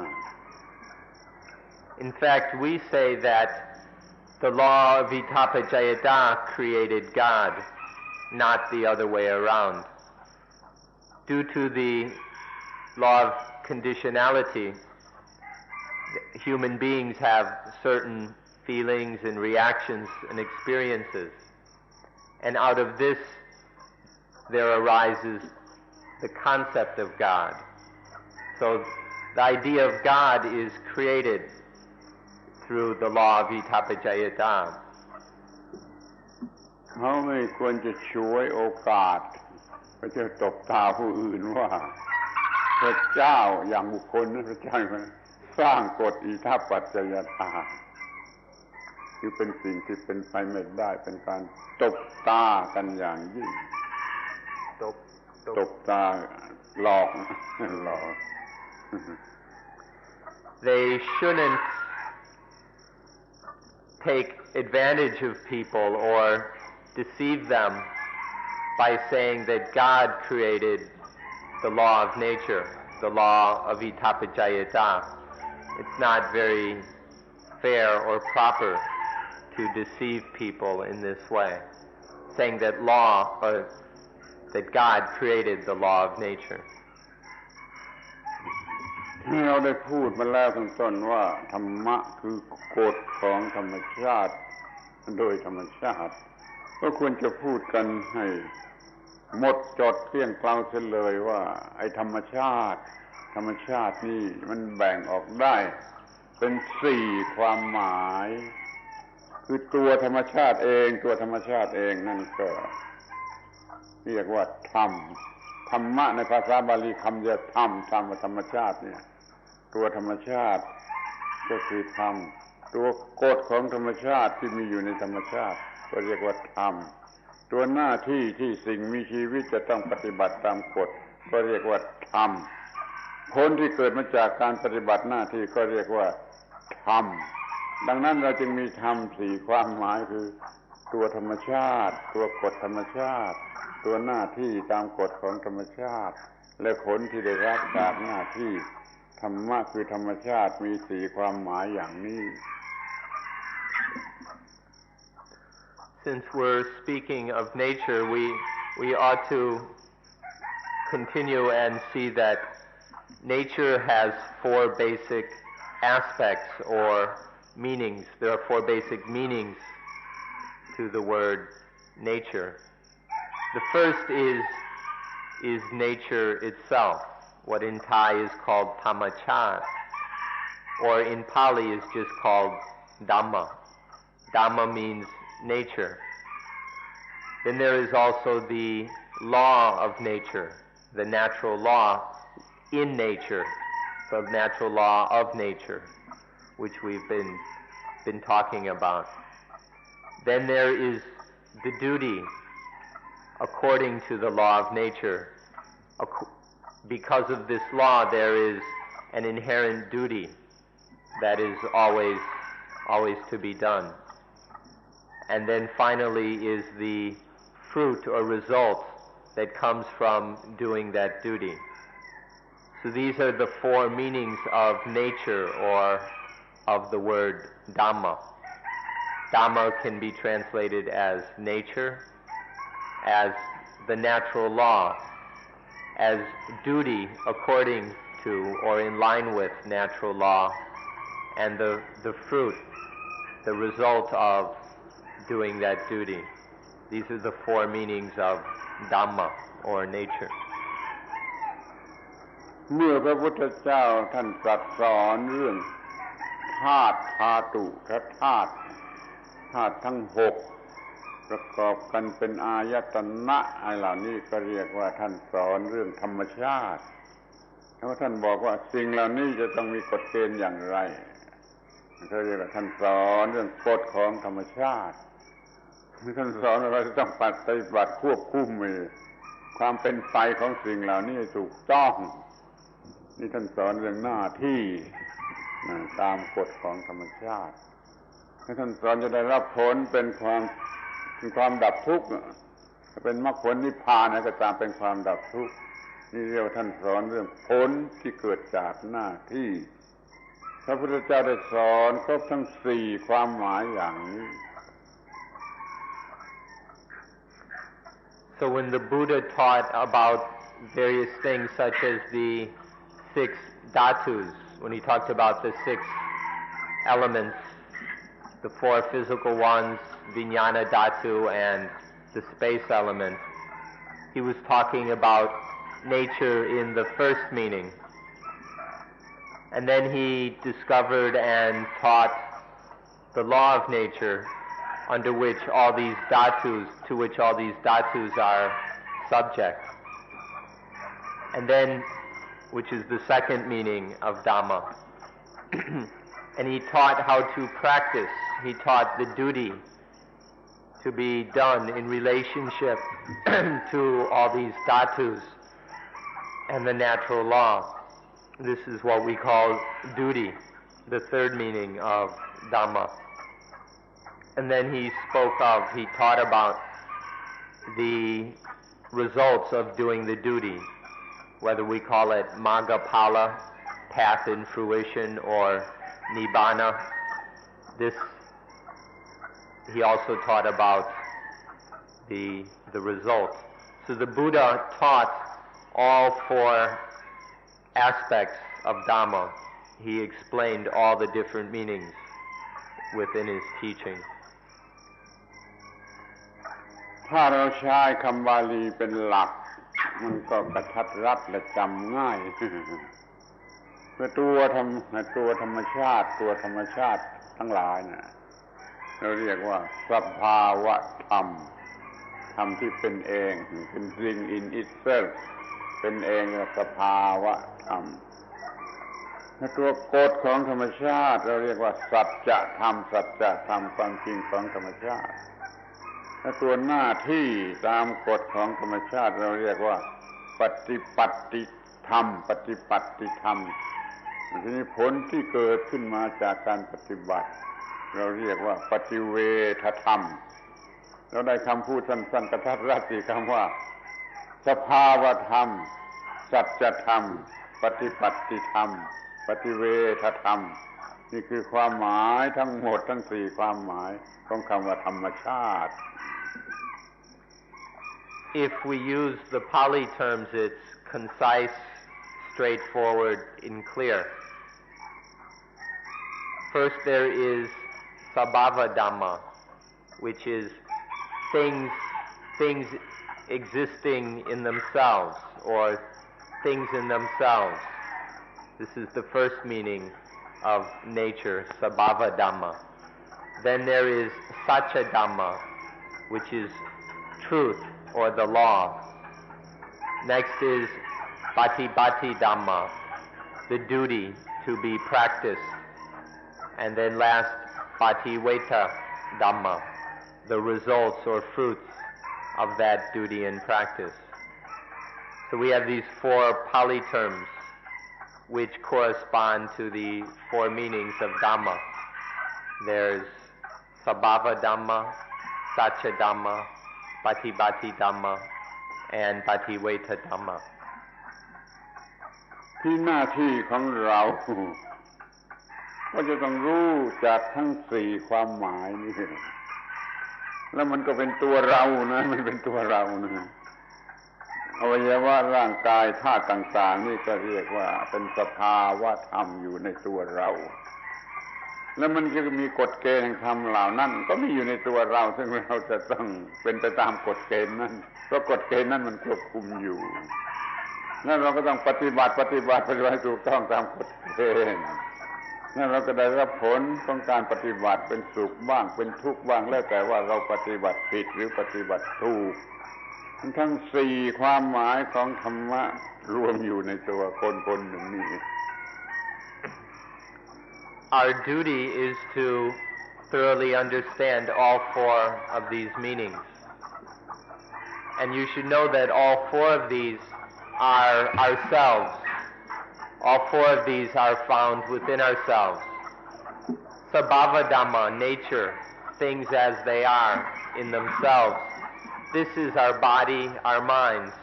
In fact, we say that the law of Itapajayata created God, not the other way around. Due to the law of conditionality, human beings have certain feelings and reactions and experiences. And out of this, there arises the concept of God. So the idea of God is created through the law of Itapajayata. เขาไม่ควรจะฉวยโอกาสไปจะตบตาผู้อื่นว่าพระเจ้าอย่างบุคคลนั้นพระเจ้าสร้างกฎอิทัปปัจจยตาคือเป็นสิ่งที่เป็นไปไม่ได้เป็นการตบตากันอย่างยิ่งตบตาหลอก They shouldn't take advantage of people or deceive them by saying that God created the law of nature, the law of Itapajayata. It's not very fair or proper to deceive people in this way, saying that that God created the law of nature. เราได้พูดมาแล้วข้างต้นว่าธรรมะคือกฎของธรรมชาติโดยธรรมชาติก็ควรจะพูดกันให้หมดจดเที่ยงเกลาเสียเลยว่าไอ้ธรรมชาตินี่มันแบ่งออกได้เป็น4ความหมายคือตัวธรรมชาติเองนั่นก็เรียกว่าธรรมะในภาษาบาลีคำเดียวธรรมธรรมชาติเนี่ยตัวธรรมชาติก็คือธรรมตัวกฎของธรรมชาติที่มีอยู่ในธรรมชาติก็เรียกว่าธรรมตัวหน้าที่ที่สิ่งมีชีวิตจะต้องปฏิบัติตามกฎก็เรียกว่าธรรมผลที่เกิดมาจากการปฏิบัติหน้าที่ก็เรียกว่าธรรมดังนั้นเราจึงมีธรรม4ความหมายคือตัวธรรมชาติตัวกฎธรรมชาติตัวหน้าที่ตามกฎของธรรมชาติและผลที่ได้รับจากหน้าที่ธรรมะคือธรรมชาติมี4ความหมายอย่างนี้ Since we're speaking of nature, we ought to continue and see that nature has 4 basic aspects or meanings. There are 4 basic meanings to the word nature. The first is nature itself, what in Thai is called Thamachat, or in Pali is just called Dhamma. Dhamma means nature. Then there is also the law of nature, the natural law in nature, the natural law of nature, which we've been talking about. Then there is the duty according to the law of nature. Because of this law, there is an inherent duty that is always to be done. And then finally is the fruit or result that comes from doing that duty. So these are the four meanings of nature or of the word Dhamma. Dhamma can be translated as nature, as the natural law, as duty according to or in line with natural law, and the fruit, the result of doing that duty. These are the four meanings of Dhamma or nature. เมื่อพระพุทธเจ้าท่านตรัสสอนเรื่องธาตุธาตุธาตุทั้งหกประกอบกันเป็นอายตนะเหล่านี้ก็เรียกว่าท่านสอนเรื่องธรรมชาติแล้วท่านบอกว่าสิ่งเหล่านี้จะต้องมีกฎเกณฑ์อย่างไรเขาเรียกว่าท่านสอนเรื่องกฎของธรรมชาติท่านสอนว่าเราจะต้องปฏิบัติควบคุมความเป็นไปของสิ่งเหล่านี้ให้ถูกต้องนี่ท่านสอนเรื่องหน้าที่ตามกฎของธรรมชาติให้ท่านสอนจะได้รับผลเป็นความดับทุกข์เป็นมรรคผลนิพพานก็ตามเป็นความดับทุกข์นี่เรียกว่าท่านสอนเรื่องผลที่เกิดจากหน้าที่พระพุทธเจ้าได้สอนครบทั้งสี่ความหมายอย่างนี้ So when the Buddha taught about various things such as the 6 dhatus, when he talked about the 6 elements, the 4 physical ones, vijnana dhatu and the space element, he was talking about nature in the first meaning. And then he discovered and taught the law of nature under which all these dhatus, to which all these dhatus are subject. And then, which is the second meaning of Dhamma. And he taught how to practice. He taught the duty to be done in relationship to all these dhatus and the natural law. This is what we call duty, the third meaning of Dhamma. And then he taught about the results of doing the duty, whether we call it Maggaphala, path in fruition, or Nibbana. This, he also taught about the result. So the Buddha taught all 4 aspects of Dhamma. He explained all the different meanings within his teaching. ถ้าเราใช้คำบาลีเป็นหลักมันก็กระทัดรัดและจำง่ายตัวธรรมชาติทั้งหลายน่ะเราเรียกว่าสภาวะธรรมที่เป็นเองเป็น thing in itself เป็นเองสภาวะธรรมตัวกฎของธรรมชาติเราเรียกว่าสัจธรรมความจริงของธรรมชาติตัวหน้าที่ตามกฎของธรรมชาติเราเรียกว่าปฏิปัติธรรมทีนี้ผลที่เกิดขึ้นมาจากการปฏิบัติเราเรียกว่าปฏิเวทธรรมเราได้คำพูดสั้นๆกระทัดรัดสี่คำว่าสภาวธรรมสัจธรรมปฏิปัติธรรมปฏิเวทธรรมนี่คือความหมายทั้งหมดทั้งสี่ความหมายของคำว่าธรรมชาติ If we use the Pali terms, it's concise, straightforward, and clear. First there is Sabhava Dhamma, which is things existing in themselves, or things in themselves. This is the first meaning of nature, Sabhava Dhamma. Then there is Satcha Dhamma, which is truth, or the law. Next is Patibhati Dhamma, the duty to be practiced. And then last, Pativeta Dhamma, the results or fruits of that duty and practice. So we have these four Pali terms which correspond to the four meanings of Dhamma. There's Sabhava Dhamma, Satya Dhamma, Patibhati Dhamma, and Patiweta Dhamma. ที่หน้าที่ของเราก็จะต้องรู้จากทั้งสี่ความหมายนี่แล้วมันก็เป็นตัวเรานะมันเป็นตัวเรานะอวัยวะร่างกายธาตุต่างๆนี่ก็เรียกว่าเป็นสภาวะธรรมอยู่ในตัวเราแล้วมันก็มีกฎเกณฑ์แห่งธรรมเหล่านั้นก็มีอยู่ในตัวเราซึ่งเราจะต้องเป็นไปตามกฎเกณฑ์นั้นเพราะกฎเกณฑ์นั้นมันควบคุมอยู่นั่นเราก็ต้องปฏิบัติให้ถูกต้องตามกฎเกณฑ์นั่นเราก็ได้รับผลของการปฏิบัติเป็นสุขบ้างเป็นทุกข์บ้างแล้วแต่ว่าเราปฏิบัติผิดหรือปฏิบัติถูกทั้งสี่ความหมายของธรรมะรวมอยู่ในตัวคนหนึ่งนี้ Our duty is to thoroughly understand all four of these meanings. And you should know that all four of these are ourselves. All four of these are found within ourselves. Sabhava Dhamma, nature, things as they are in themselves. This is our body, our minds.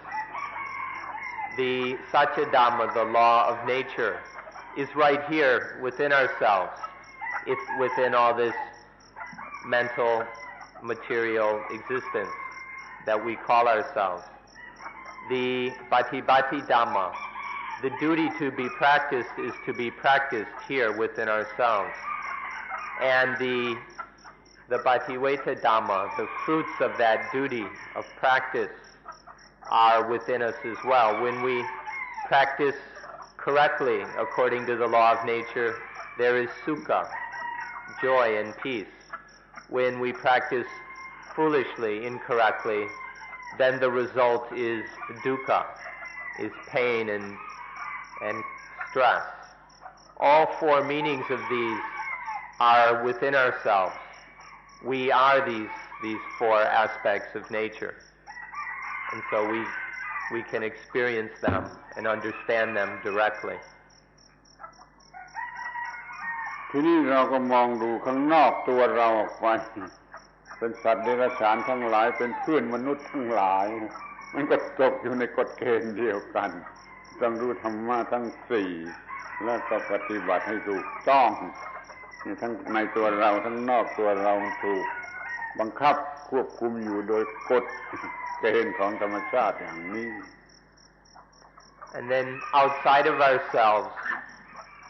The Satya Dhamma, the law of nature, is right here within ourselves, within all this mental, material existence that we call ourselves. The Patibhati Dhamma, the duty to be practiced is to be practiced here within ourselves. And the Patiweta Dhamma, the fruits of that duty of practice are within us as well. When we practice correctly according to the law of nature, there is sukha, joy and peace. When we practice foolishly, incorrectly, then the result is dukkha, is pain and stress. All four meanings of these are within ourselves. We are these four aspects of nature. And so we can experience them and understand them directly. ทีนี้เราก็มองดูข้างนอกตัวเราออกไปเป็นสัตว์เดรัจฉานทั้งหลายเป็นเพื่อนมนุษย์ทั้งหลายมันก็ตกอยู่ในกฎเกณฑ์เดียวกันต้องรู้ธรรมะทั้งสี่แล้วก็ปฏิบัติให้ถูกต้องทั้งในตัวเราทั้งนอกตัวเราถูกบังคับควบคุมอยู่โดยกฎเกณฑ์ของธรรมชาติอย่างนี้ And then outside of ourselves,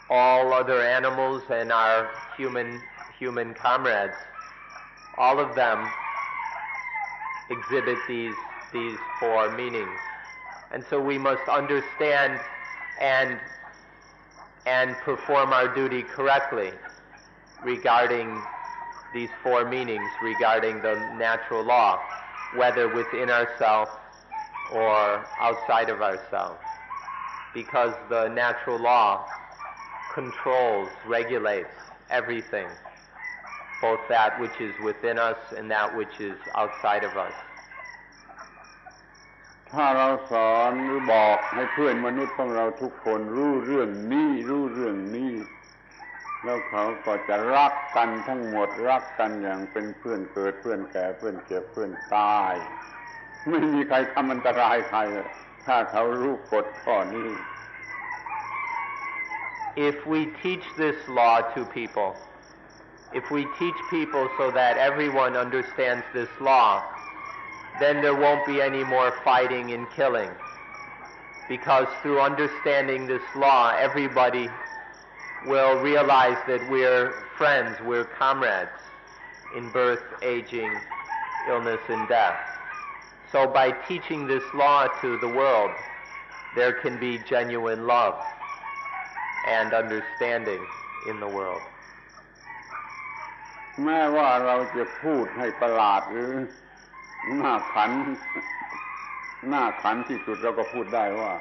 all other animals and our human comrades, all of them exhibit these four meanings. And so we must understand and perform our duty correctly regarding these four meanings, regarding the natural law, whether within ourselves or outside of ourselves. Because the natural law controls, regulates everything, both that which is within us and that which is outside of us. ถ้าเราสอนหรือบอกให้เพื่อนมนุษย์ของเราทุกคนรู้เรื่องนี้แล้วเขาก็จะรักกันทั้งหมดรักกันอย่างเป็นเพื่อนเกิดเพื่อนแก่เพื่อนเจ็บเพื่อนตายไม่มีใครทำอันตรายใครถ้าเขารู้กฎข้อนี้ If we teach this law to people, if we teach people so that everyone understands this law, then there won't be any more fighting and killing. Because through understanding this law, everybody will realize that we're friends, we're comrades in birth, aging, illness, and death. So by teaching this law to the world, there can be genuine love and understanding in the world. แม้ว่าเราจะพูดให้ประหลาดหรือน่าขันที่สุดเราก็พูดได้ว่า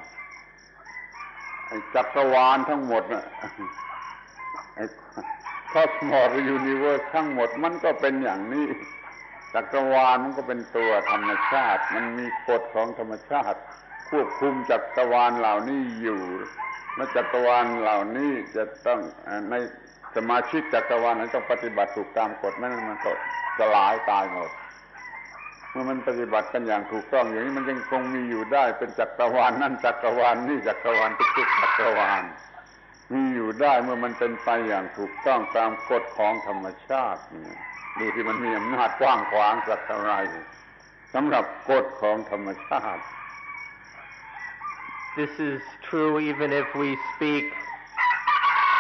ไอ้จักรวาลทั้งหมดน่ะไอ้คอสมอสหรือยูนิเวิร์สทั้งหมดมันก็เป็นอย่างนี้ จักรวาลมันก็เป็นตัวธรรมชาติมันมีกฎของธรรมชาติควบคุมจักรวาลเหล่านี้อยู่และจักรวาลเหล่านี้จะต้องในสมาชิกจักรวาลนั้นต้องปฏิบัติถูกตามกฎไม่งั้นมันก็สลายตายหมดเมื่อมันปฏิบัติกันอย่างถูกต้องอย่างนี้มันยังคงมีอยู่ได้เป็นจักรวาลนั่นจักรวาลนี่จักรวาลทุกๆจักรวาลมีอยู่ได้เมื่อมันเป็นไปอย่างถูกต้องตามกฎของธรรมชาติดูที่มันมีอำนาจกว้างขวางสักเท่าไรสำหรับกฎของธรรมชาติ This is true even if we speak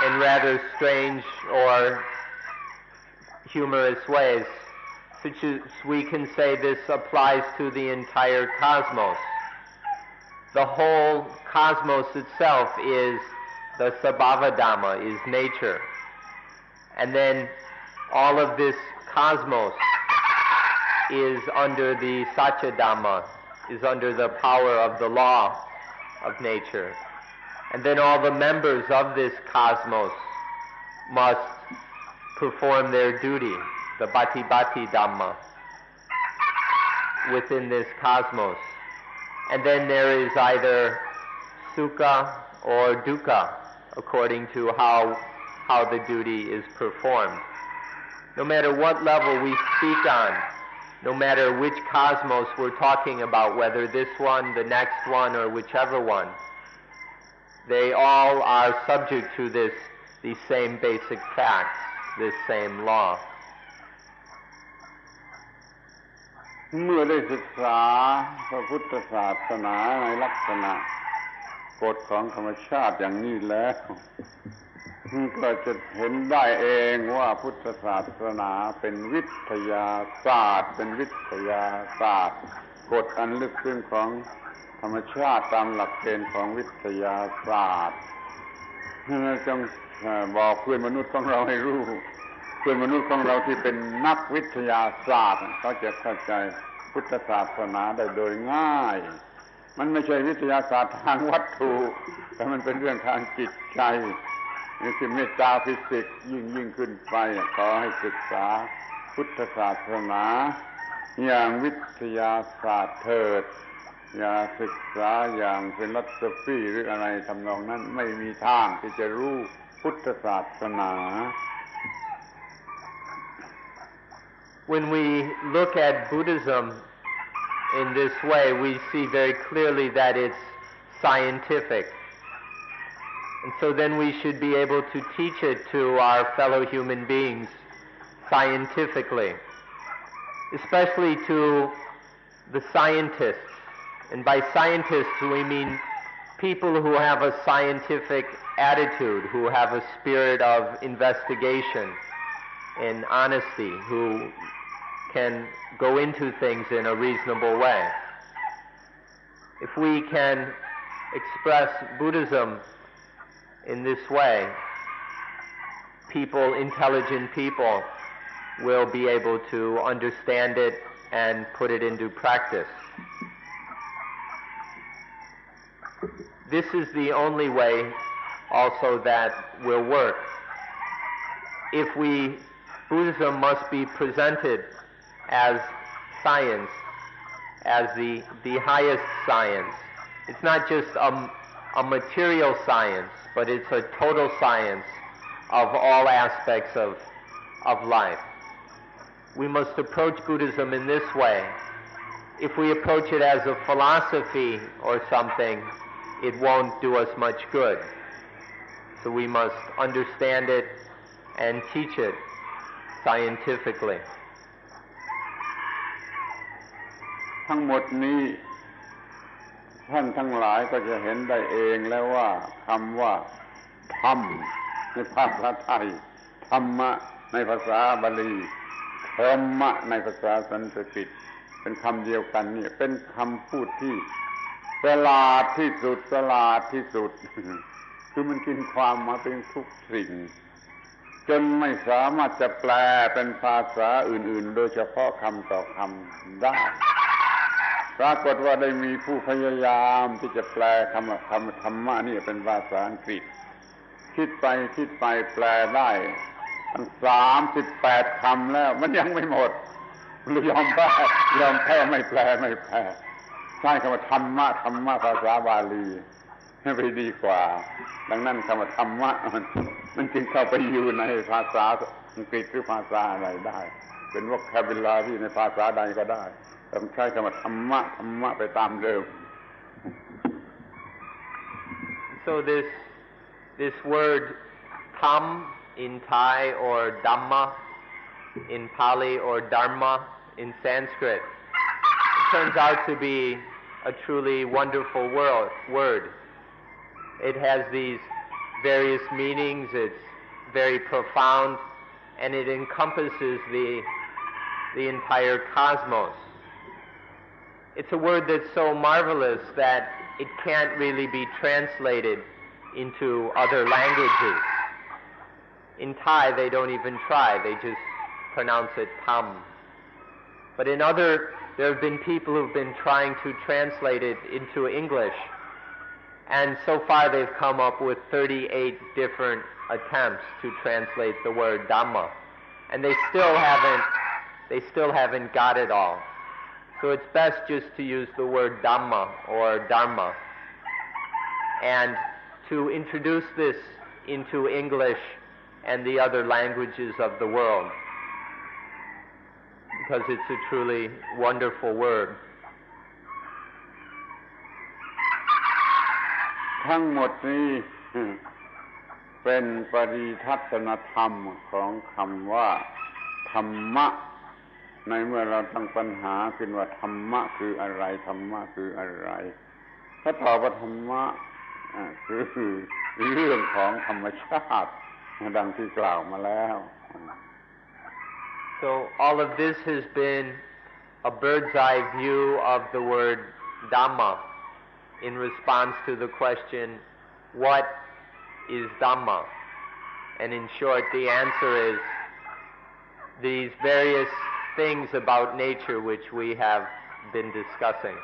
in rather strange or humorous ways, such as we can say this applies to the entire cosmos. The whole cosmos itself is the Sabhava Dhamma, is nature. And then all of this cosmos is under the Satya Dhamma, is under the power of the law of nature. And then all the members of this cosmos must perform their duty, the Bhati Dhamma, within this cosmos. And then there is either Sukha or Dukkha, according to how the duty is performed. No matter what level we speak on, no matter which cosmos we're talking about, whether this one, the next one, or whichever one, they all are subject to these same basic facts, this same law. เมื่อได้ศึกษาพระพุทธศาสนาในลักษณะกฎของธรรมชาติอย่างนี้แล้วก็จะเห็นได้เองว่าพุทธศาสนาเป็นวิทยาศาสตร์เป็นวิทยาศาสตร์กฎอันลึกซึ้งของธรรมชาติตามหลักเกณฑ์ของวิทยาศาสตร์จงบอกเพื่อนมนุษย์ของเราให้รู้เพื่อนมนุษย์ของเราที่เป็นนักวิทยาศาสตร์เขาจะเข้าใจพุทธศาสนาได้โดยง่ายมันไม่ใช่วิทยาศาสตร์ทางวัตถุแต่มันเป็นเรื่องทางจิตใจนี่คือเมตตาฟิสิกส์ยิ่งขึ้นไปขอให้ศึกษาพุทธศาสนาอย่างวิทยาศาสตร์เถิดอย่าศึกษาอย่างฟิโลโซฟีหรืออะไรทำนองนั้นไม่มีทางที่จะรู้พุทธศาสนา When we look at Buddhism in this way, we see very clearly that it's scientific. And so then we should be able to teach it to our fellow human beings scientifically, especially to the scientists. And by scientists we mean people who have a scientific attitude, who have a spirit of investigation and honesty, who can go into things in a reasonable way. If we can express Buddhism in this way, intelligent people will be able to understand it and put it into practice. This is the only way also that will work. Buddhism must be presented as science, as the highest science. It's not just a material science, but it's a total science of all aspects of life. We must approach Buddhism in this way. If we approach it as a philosophy or something, it won't do us much good. So we must understand it and teach it scientifically. ทั้งหมดนี้ท่านทั้งหลายก็จะเห็นได้เองแล้วว่าคำว่าธรรมในภาษาไทยธรรมะในภาษาบาลีธรรมะในภาษาสันสกฤตเป็นคำเดียวกันนี่เป็นคำพูดที่ประหลาดที่สุดคือมันกินความมาเป็นทุกสิ่งจนไม่สามารถจะแปลเป็นภาษาอื่นๆโดยเฉพาะคำต่อคำได้ปรากฏว่าได้มีผู้พยายามที่จะแปลคำธรรมะนี่เป็นภาษาอังกฤษคิดไปแปลได้ตั้ง38 คำแล้วมันยังไม่หมด หรือยอมแพ้ไม่แปลใช้คำว่าธรรมะภาษาบาลีให้ไปดีกว่าดังนั้นคำว่าธรรมะมันจึงเข้าไปอยู่ในภาษาอังกฤษหรือภาษาอะไรได้เป็น vocabulary ในภาษาใดก็ได้ต้องใช้คำว่าธรรมะไปตามเดิม So this word tham in Thai or Dhamma in Pali or Dharma in Sanskrit, it turns out to be a truly wonderful word. It has these various meanings, it's very profound, and it encompasses the entire cosmos. It's a word that's so marvelous that it can't really be translated into other languages. In Thai, they don't even try, they just pronounce it tham. But there have been people who've been trying to translate it into English, and so far they've come up with 38 different attempts to translate the word Dhamma, and they still haven't got it all. So it's best just to use the word Dhamma or Dharma, and to introduce this into English and the other languages of the world, because it's a truly wonderful word. ทั้งหมดนี้เป็นปริทัศนธรรมของคำว่าธรรมะในเมื่อเราตั้งปัญหาขึ้นว่าธรรมะคืออะไรธรรมะคืออะไรถ้าตอบว่าธรรมะคือเรื่องของธรรมชาติดังที่กล่าวมาแล้ว So all of this has been a bird's eye view of the word Dhamma in response to the question, what is Dhamma? And in short, the answer is these various things about nature which we have been discussing.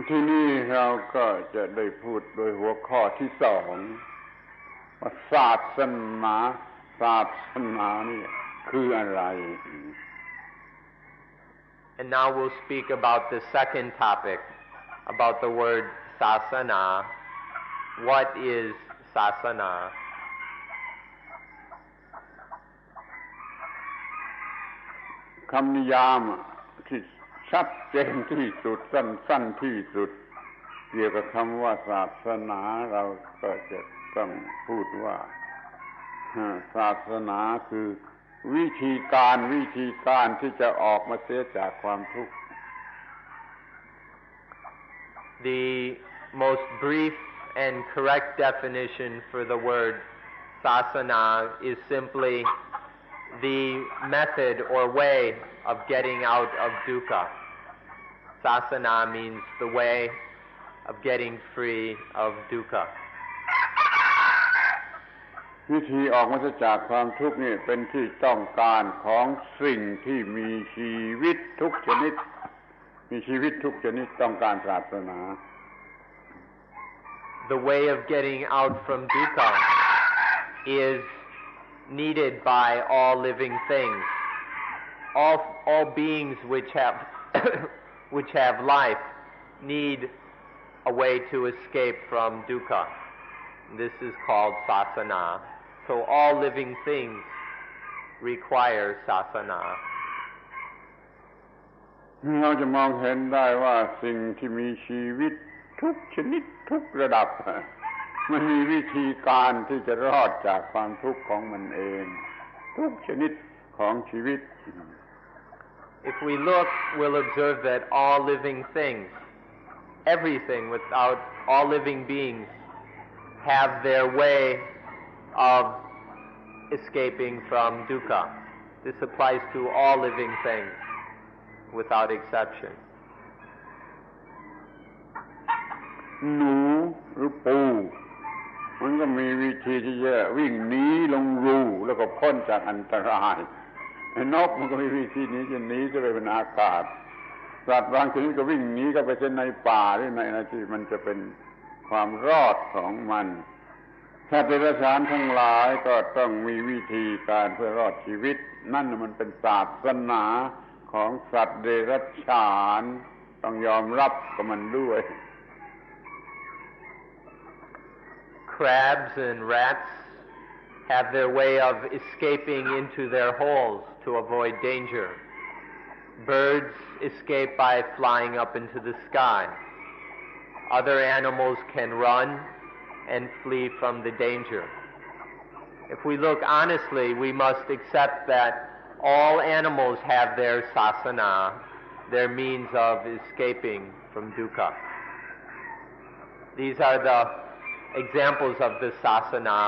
ที่นี่เราก็จะได้พูดโดยหัวข้อที่สองว่าศาสนานี่คืออะไร And now we'll speak about the second topic, about the word sasana. What is sasana? คำนิยามที่ชัดเจนที่สุดสั้นที่สุดเกี่ยวกับคำว่าศาสนาเราก็จะต้องพูดว่าศาสนาคือวิธีการที่จะออกมาเสียจากความทุกข์ The most brief and correct definition for the word sasana is simply the method or way of getting out of dukkha. Sasana means the way of getting free of dukkha. วิธีออกมาจากความทุกข์นี่เป็นที่ต้องการของสิ่งที่มีชีวิตทุกชนิดต้องการศาสนา The way of getting out from dukkha is needed by all living things. All beings which have life need a way to escape from dukkha. This is called sasana. So all living things require sasana. เราจะมองเห็นได้ว่าสิ่งที่มีชีวิตทุกชนิดทุกระดับมันมีวิธีการที่จะรอดจากความทุกข์ของมันเองทุกชนิดของชีวิต If we look, we'll observe that all living things, everything without all living beings, have their way of escaping from dukkha. This applies to all living things without exception. หนูหรือปูมันก็มีวิธีที่จะวิ่งหนีลงรูแล้วก็พ้นจากอันตรายนกมันก็มีวิธีนี้จะหนีจะไปเป็นอากาศสัตว์บางชนิดก็วิ่งหนีก็ไปเช่นในป่าหรือในที่มันจะเป็นความรอดของมันฉ สัตว์เดรัจฉานทั้งหลายก็ต้องมีวิธีการเพื่อรอดชีวิตนั่นมันเป็นศาสนาของสัตว์เดรัจฉานต้องยอมรับกับมันด้วย Crabs and rats have their way of escaping into their holes to avoid danger. Birds escape by flying up into the sky. Other animals can run and flee from the danger. If we look honestly, we must accept that all animals have their sasana, their means of escaping from dukkha. These are the examples of the sasana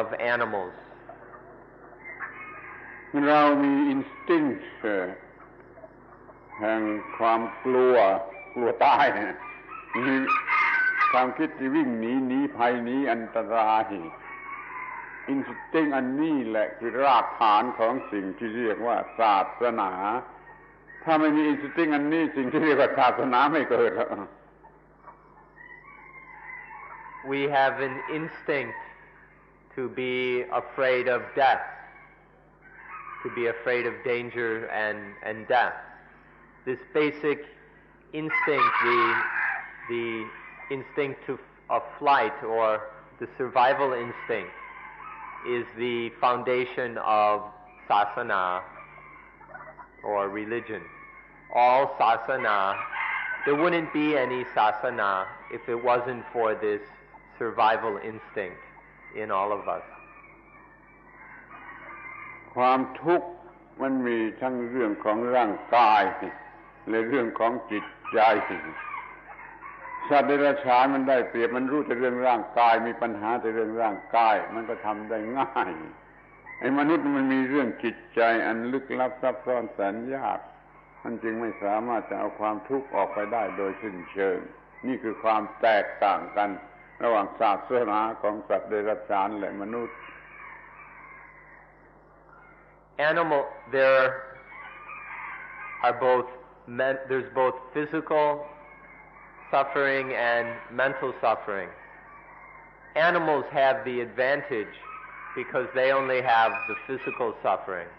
of animals. เรามี instinct แห่งความกลัวตายมีความคิดที่วิ่งหนีภัยหนีอันตราย instinct อันนี้แหละคือรากฐานของสิ่งที่เรียกว่าศาสนาถ้าไม่มี instinct อันนี้สิ่งที่เรียกว่าศาสนาไม่เกิดแล้ว We have an instinct to be afraid of death, to be afraid of danger and death. This basic instinct, the instinct of flight or the survival instinct, is the foundation of sasana or religion. All sasana, there wouldn't be any sasana if it wasn't for this survival instinct in all of us. ความทุกข์มันมีทั้งเรื่องของร่างกายและเรื่องของจิตใจสัตว์เดรัจฉานมันได้เปรียบมันรู้แต่เรื่องร่างกายมีปัญหาแต่เรื่องร่างกายมันก็ทำได้ง่ายไอ้มนุษย์มันมีเรื่องจิตใจอันลึกลับซับซ้อนแสนยากมันจึงไม่สามารถจะเอาความทุกข์ออกไปได้โดยสิ้นเชิงนี่คือความแตกต่างกันระหว่างศาสนาของสัตว์เดรัจฉานและมนุษย์ There's both physical suffering and mental suffering. Animals have the advantage because they only have the physical suffering,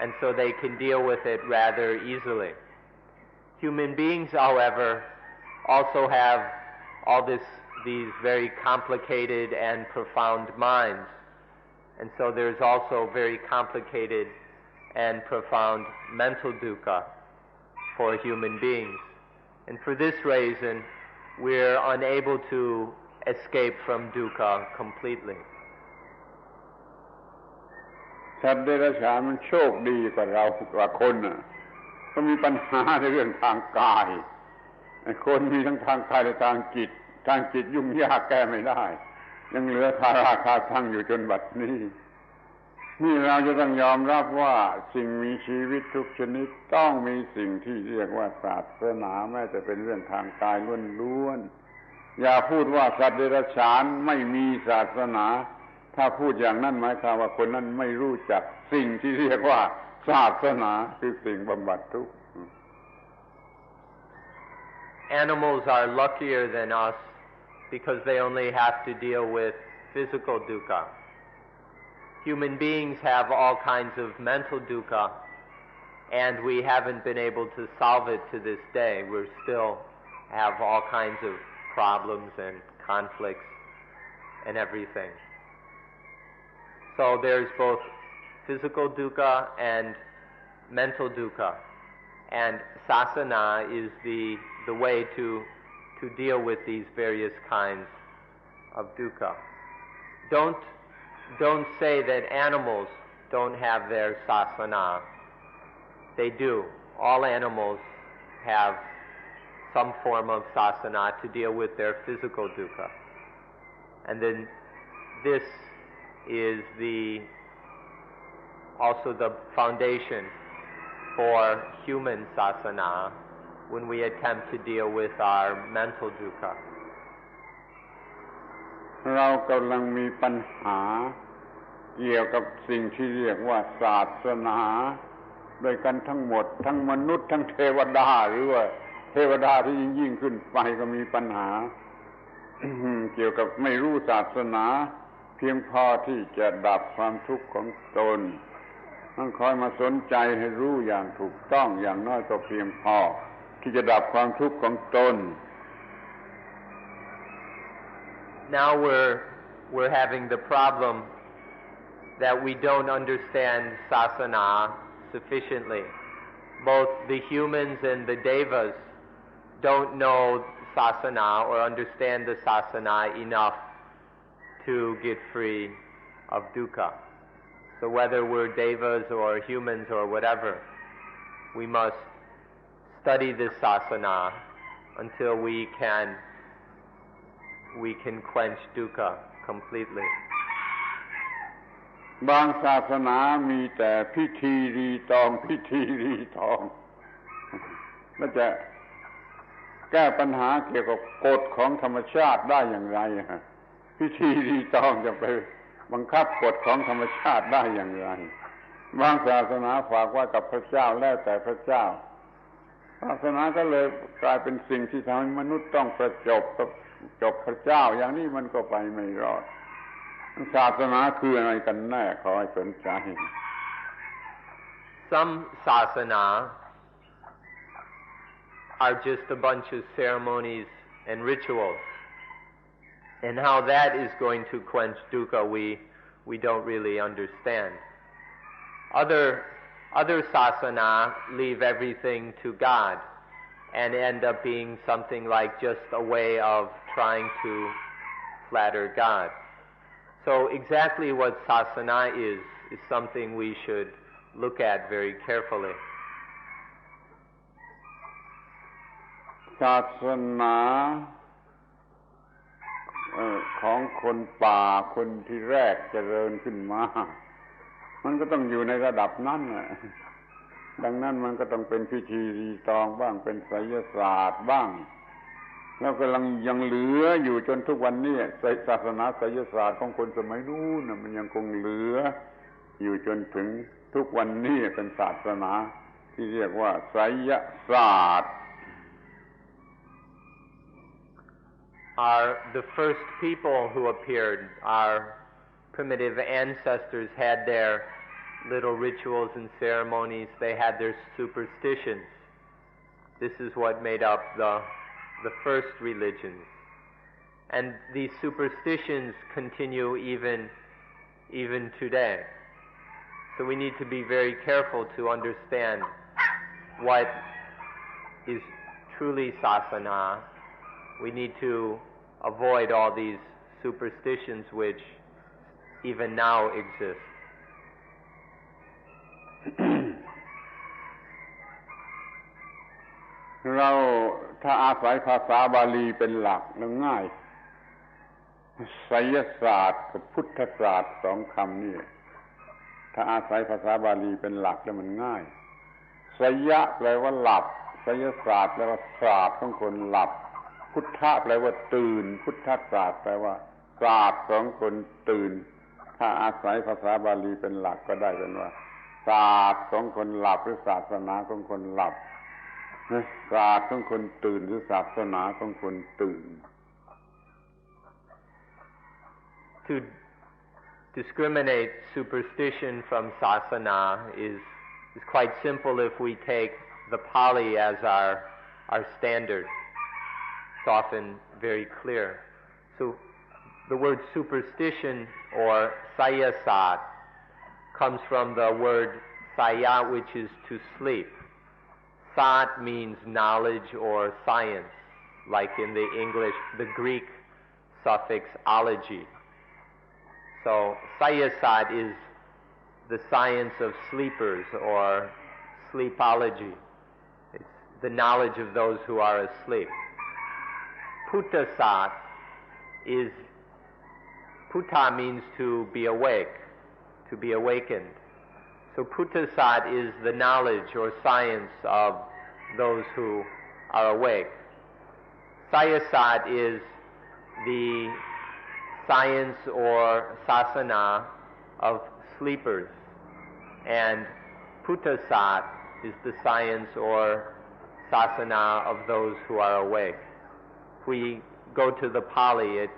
and so they can deal with it rather easily. Human beings, however, also have these very complicated and profound minds, and so there's also very complicated and profound mental dukkha for human beings. And for this reason, we're unable to escape from dukkha completely. สัตว์เดรัจฉานมันโชคดีกว่าเรากว่าคนน่ะก็มีปัญหาในเรื่องทางกายไอ้คนมีทั้งทางกายและทางจิตยุ่งยากแก้ไม่ได้ยังเหลือคาราคาซังอยู่จนบัดนี้นี่เราจะต้องยอมรับว่าสิ่งมีชีวิตทุกชนิดต้องมีสิ่งที่เรียกว่าศาสนาแม้จะเป็นเรื่องทางกายล้วนๆอย่าพูดว่าสัตว์เดรัจฉานไม่มีศาสนาถ้าพูดอย่างนั้นหมายความว่าคนนั้นไม่รู้จักสิ่งที่เรียกว่าศาสนาคือสิ่งบำบัดทุกข์ Animals are luckier than us because they only have to deal with physical dukkha. Human beings have all kinds of mental dukkha, and we haven't been able to solve it to this day. We still have all kinds of problems and conflicts and everything. So there's both physical dukkha and mental dukkha, and sasana is the way to deal with these various kinds of dukkha. Don't say that animals don't have their sasana. They do. All animals have some form of sasana to deal with their physical dukkha. And then this is also the foundation for human sasana when we attempt to deal with our mental dukkha. เรากำลังมีปัญหาเกี่ยวกับสิ่งที่เรียกว่าศาสนาโดยกันทั้งหมดทั้งมนุษย์ทั้งเทวดาหรือว่าเทวดาที่ยิ่งขึ้นไปก็มีปัญหา เกี่ยวกับไม่รู้ศาสนาเพียงพอที่จะดับความทุกข์ของตนต้องคอยมาสนใจให้รู้อย่างถูกต้องอย่างน้อยก็เพียงพอที่จะดับความทุกข์ของตน Now we're having the problem that we don't understand sasana sufficiently. Both the humans and the devas don't know sasana or understand the sasana enough to get free of dukkha. So whether we're devas or humans or whatever, we must study this sasana until we can quench dukkha completely. บางศาสนามีแต่พิธีรีตองแล้วจะแก้ปัญหาเกี่ยวกับกฎของธรรมชาติได้อย่างไรพิธีรีตองจะไปบังคับกฎของธรรมชาติได้อย่างไรบางศาสนาฝากไว้กับพระเจ้าแล้วแต่พระเจ้าศาสนาก็เลยกลายเป็นสิ่งที่ทำให้มนุษย์ต้องประจบพระเจ้าอย่างนี้มันก็ไปไม่รอดศาสนาคืออะไรกันแน่ขอให้สนใจ Some sasana are just a bunch of ceremonies and rituals, and how that is going to quench dukkha we don't really understand. Other sasana leave everything to God and end up being something like just a way of trying to flatter God. So exactly what sasana is something we should look at very carefully. ศาสนาของคนป่าคนที่แรกเจริญขึ้นมามันก็ต้องอยู่ในระดับนั้นแหละดังนั้นมันก็ต้องเป็นพิธีรีตองบ้างเป็นไสยศาสตร์บ้างแล้วก็ยังเหลืออยู่จนทุกวันนี้ศาสนาไสยศาสตร์ของคนสมัยนู้นมันยังคงเหลืออยู่จนถึงทุกวันนี้เป็นศาสนาที่เรียกว่าไสยศาสตร์ The first people who appeared, our primitive ancestors had their little rituals and ceremonies, they had their superstitions. This is what made up the first religions. And these superstitions continue even today. So we need to be very careful to understand what is truly sasana. We need to avoid all these superstitions which even now exist. เราถ้าอาศัยภาษาบาลีเป็นหลักแล้วง่ายไสยศาสตร์กับพุทธศาสตร์สองคำนี่ถ้าอาศัยภาษาบาลีเป็นหลักแล้วมันง่ายไสยะแปลว่าหลับไสยศาสตร์แปลว่าศาสตร์ของคนหลับพุทธะแปลว่าตื่นพุทธศาสตร์แปลว่าศาสตร์ของคนตื่นถ้าอาศัยภาษาบาลีเป็นหลักก็ได้เป็นว่าศาสตร์ของคนหลับหรือศาสนาของคนหลับศาสตร์ของคนตื่นหรือศาสนาของคนตื่น To discriminate superstition from sasana is quite simple if we take the Pali as our standard. It's often very clear. So the word superstition or sayasat comes from the word saya, which is to sleep. Sat means knowledge or science, like in the English, the Greek suffix ology. So sayasat is the science of sleepers or sleepology. It's the knowledge of those who are asleep. Puttasat is, putta means to be awake, to be awakened. So puttasat is the knowledge or science of those who are awake. Sayasat is the science or sasana of sleepers. And puttasat is the science or sasana of those who are awake. If we go to the Pali,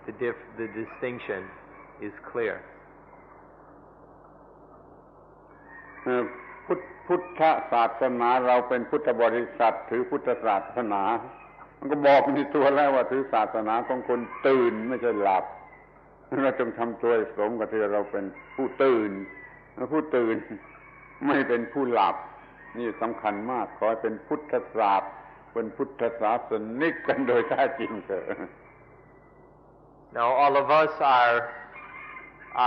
the distinction is clear. พุทธศาสนาเราเป็นพุทธบริษัทถือพุทธศาสนามันก็บอกในตัวแล้วว่าถือศาสนาของคนตื่นไม่ใช่หลับเราจงทำตัวสมกับที่เราเป็นผู้ตื่นผู้ตื่นไม่เป็นผู้หลับนี่สำคัญมากขอให้เป็นพุทธศาสนาเป็นพุทธศาสนิกกันโดยแท้จริงเถอะ Now all of us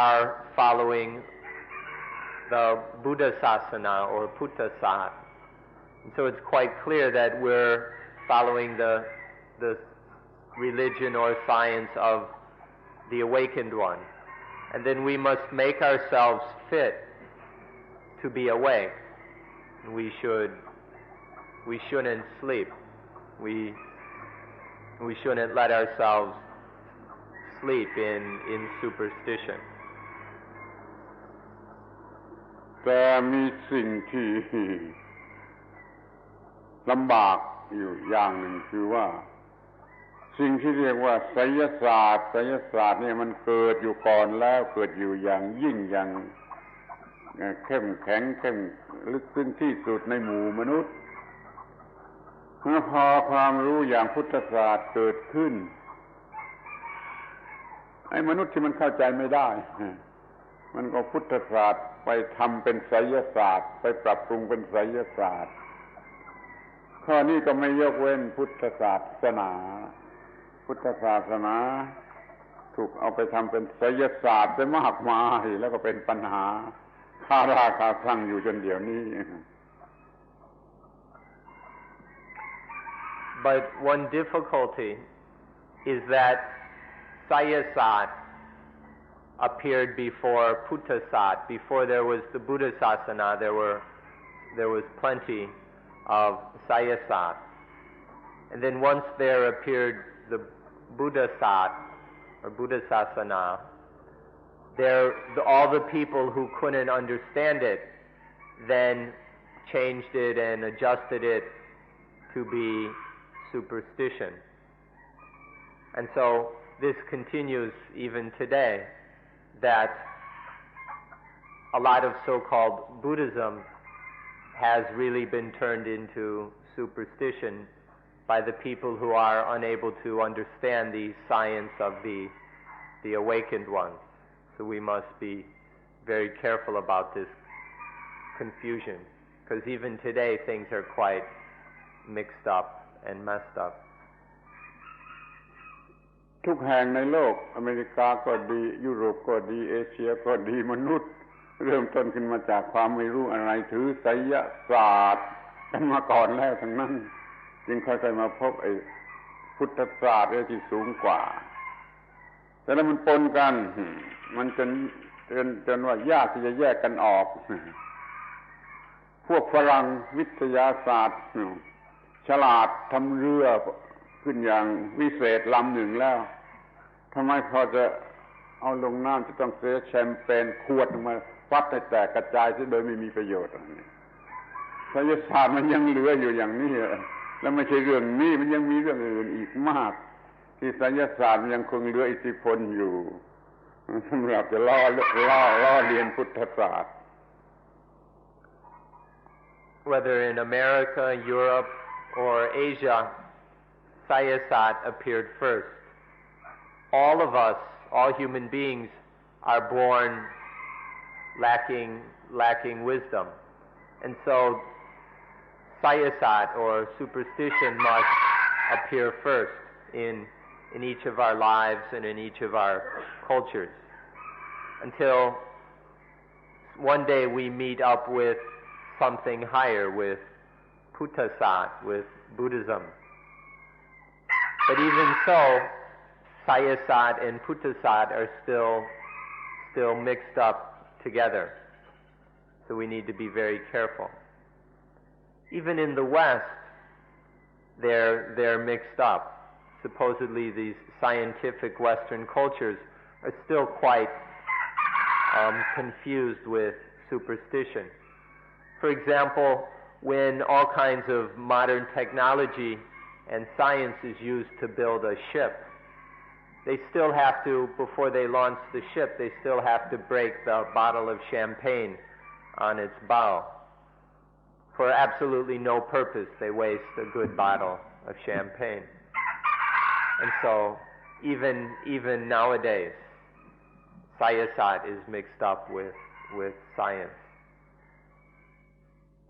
are following the Buddha Sasana or Puttha Sat. So it's quite clear that we're following the religion or science of the awakened one. And then we must make ourselves fit to be awake. We shouldn't sleep. We shouldn't let ourselves sleep in superstition. แต่มีสิ่งที่ลำบากอยู่อย่างหนึ่งคือว่าสิ่งที่เรียกว่าไสยศาสตร์เนี่ยมันเกิดอยู่ก่อนแล้วเกิดอยู่อย่างยิ่งอย่างเข้มแข็งเข้มลึกซึ้งที่สุดในหมู่มนุษย์พอความรู้อย่างพุทธศาสตร์เกิดขึ้นไอ้มนุษย์ที่มันเข้าใจไม่ได้มันก็พุทธศาสตร์ไปทำเป็นไสยศาสตร์ไปปรับปรุงเป็นไสยศาสตร์ข้อนี้ก็ไม่ยกเว้นพุทธศาสนาพุทธศาสนาถูกเอาไปทำเป็นไสยศาสตร์ไปมากมายแล้วก็เป็นปัญหาคาราคาซังอยู่จนเดี๋ยวนี้ But one difficulty is that Sayasat appeared before Puttha-sat. Before there was the Buddha Sasana, there was plenty of Sayasat. And then once there appeared the Buddha-sat or Buddha Sasana, all the people who couldn't understand it then changed it and adjusted it to be superstition. And so this continues even today, that a lot of so-called Buddhism has really been turned into superstition by the people who are unable to understand the science of the awakened ones. So we must be very careful about this confusion, because even today things are quite mixed up and messed up. ทุกแห่งในโลกอเมริกาก็ดียุโรปก็ดีเอเชียก็ดีมนุษย์เริ่มต้นขึ้นมาจากความไม่รู้อะไรถือไสยศาสตร์กันมาก่อนแล้วทั้งนั้นจึงค่อยๆมาพบไอ้พุทธศาสตร์ที่สูงกว่าแต่แล้วมันปนกันมันจนว่ายากที่จะแยกกันออกพวกฝรั่งวิทยาศาสตร์ฉลาดทำเรือขึ้นอย่างวิเศษลำหนึ่งแล้วทำไมพอจะเอาลงน้ำจะต้องเสียแชมเปญขวดมาฟัดให้แตกกระจายซะโดยไม่มีประโยชน์อะไรไสยศาสตร์มันยังเหลืออยู่อย่างนี้แล้วไม่ใช่เรื่องนี้มันยังมีเรื่องอื่นอีกมากที่ไสยศาสตร์มันยังคงเหลืออิทธิพลอยู่สำหรับจะล่อเรียนพุทธศาสตร์ Whether in America, Europe, or Asia, Sayasat appeared first. All of us, all human beings, are born lacking wisdom. And so Sayasat or superstition must appear first in each of our lives and in each of our cultures, until one day we meet up with something higher, with Puttha-sat, with Buddhism. But even so, Sayasat and Puttha-sat are still mixed up together. So we need to be very careful. Even in the West, they're mixed up. Supposedly these scientific Western cultures are still quite confused with superstition. For example, when all kinds of modern technology and science is used to build a ship, they still have to, before they launch the ship, they still have to break the bottle of champagne on its bow. For absolutely no purpose, they waste a good bottle of champagne. And so, even nowadays, Sayasat is mixed up with science.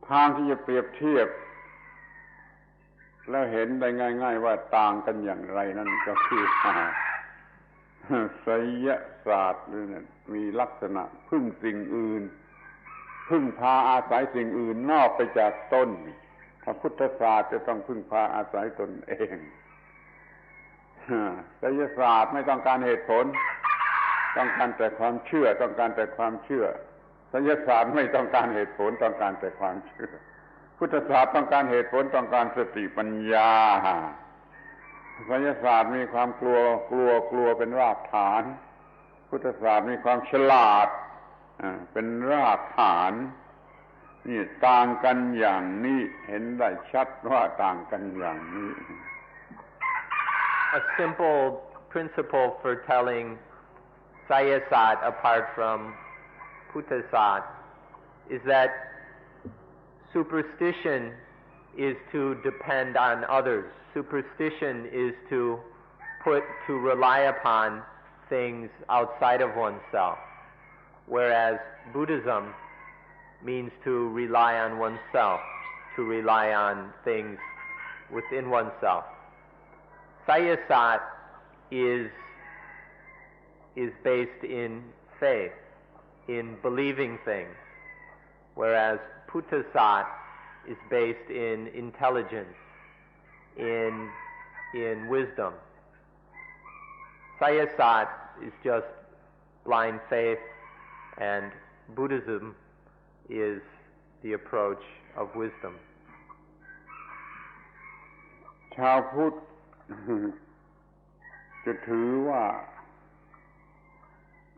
ทางที่จะเปรียบเทียบแล้วเห็นได้ง่ายๆว่าต่างกันอย่างไรนั่นก็คือไสยศาสตร์มีลักษณะพึ่งสิ่งอื่นพึ่งพาอาศัยสิ่งอื่นนอกไปจากตนถ้าพุทธศาสตร์จะต้องพึ่งพาอาศัยตนเองไสยศาสตร์ไม่ต้องการเหตุผลต้องการแต่ความเชื่อต้องการแต่ความเชื่อไสยศาสตร์ไม่ต้องการเหตุผลต้องการแต่ความเชื่อพุทธศาสตร์ต้องการเหตุผลต้องการสติปัญญาไสยศาสตร์มีความกลัวเป็นรากฐานพุทธศาสตร์มีความฉลาดเป็นรากฐานนี่ต่างกันอย่างนี้เห็นได้ชัดว่าต่างกันอย่างนี้ A simple principle for telling Sayasat apart from Buddhism is that superstition is to depend on others. Superstition is to rely upon things outside of oneself, whereas Buddhism means to rely on oneself, to rely on things within oneself. Sayasat is based in faith, in believing things, whereas Buddhism is based in intelligence, in wisdom. Sayasat is just blind faith, and Buddhism is the approach of wisdom. ชาวพุทธจะถือว่า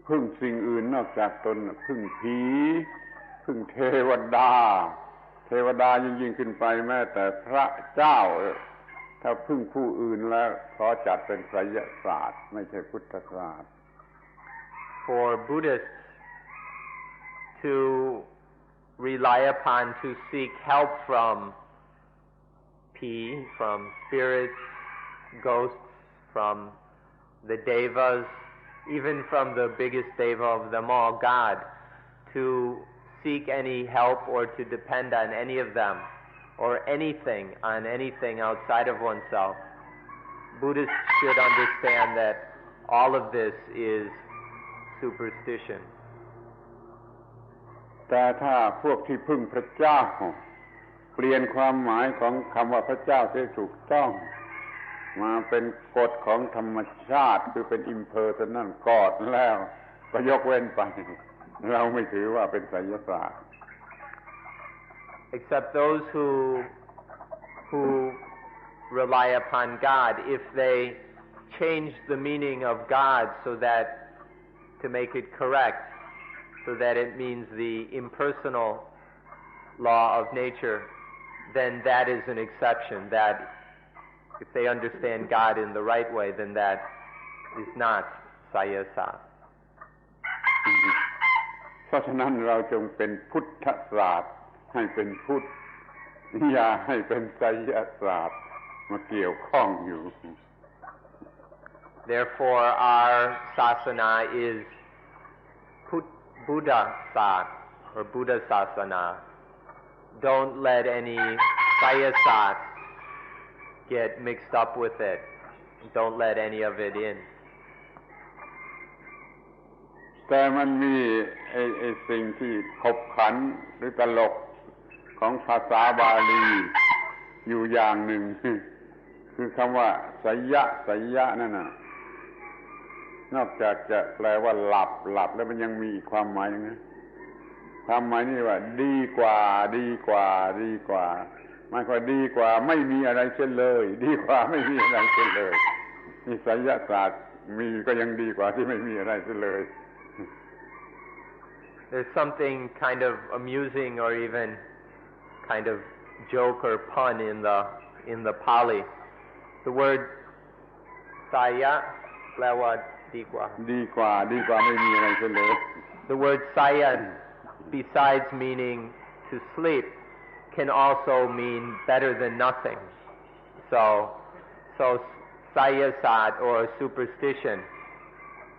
พึ่งสิ่งอื่นนอกจากตนพึ่งผีพึ่งเทวดายิ่งขึ้นไปแม้แต่พระเจ้าถ้าพึ่งผู้อื่นแล้วขอจัดเป็นไสยศาสตร์ไม่ใช่พุทธศาสตร์ For Buddhists to rely upon, to seek help from spirits, ghosts, from the devas, even from the biggest deva of them all, God, to seek any help or to depend on any of them or on anything outside of oneself. Buddhists should understand that all of this is superstition. แต่ถ้าพวกที่พึ่งพระเจ้าเปลี่ยนความหมายของคำว่าพระเจ้าให้ถูกต้องมาเป็นกฎของธรรมชาติคือเป็น impersonal God แล้วก็ยกเว้นไปเราไม่ถือว่าเป็นไสยศาสตร์ Except those who rely upon God, if they change the meaning of God so that to make it correct, so that it means the impersonal law of nature, then that is an exception. That if they understand God in the right way, then that is not Sayasat. เพราะฉะนั้นเราจงเป็นพุทธศาสตร์ให้เป็นพุทธอย่าให้เป็นไสยศาสตร์มาเกี่ยวข้องอยู่ Therefore, our sasana is Buddha Sat or Buddha Sasana. Don't let any Sayasat get mixed up with it. Don't let any of it in. แต่มันมีไอ้สิ่งที่ขบขันหรือตลกของภาษาบาลีอยู่อย่างหนึ่งคือคำว่าไสยะนั่นน่ะนอกจากจะแปลว่าหลับแล้วมันยังมีอีกความหมายนึงนะความหมายนี่ว่าดีกว่าหมายความดีกว่าไม่มีอะไรเช่นเลยดีกว่าไม่มีอะไรเช่นเลยนี่ไสยศาสตร์มีก็ยังดีกว่าที่ไม่มีอะไรเช่นเลย There's something kind of amusing or even kind of joke or pun in the Pali The word saya แปลว่าดีกว่าไม่มีอะไรเลย The word saya, besides meaning to sleep, can also mean better than nothing. So sayasat or superstition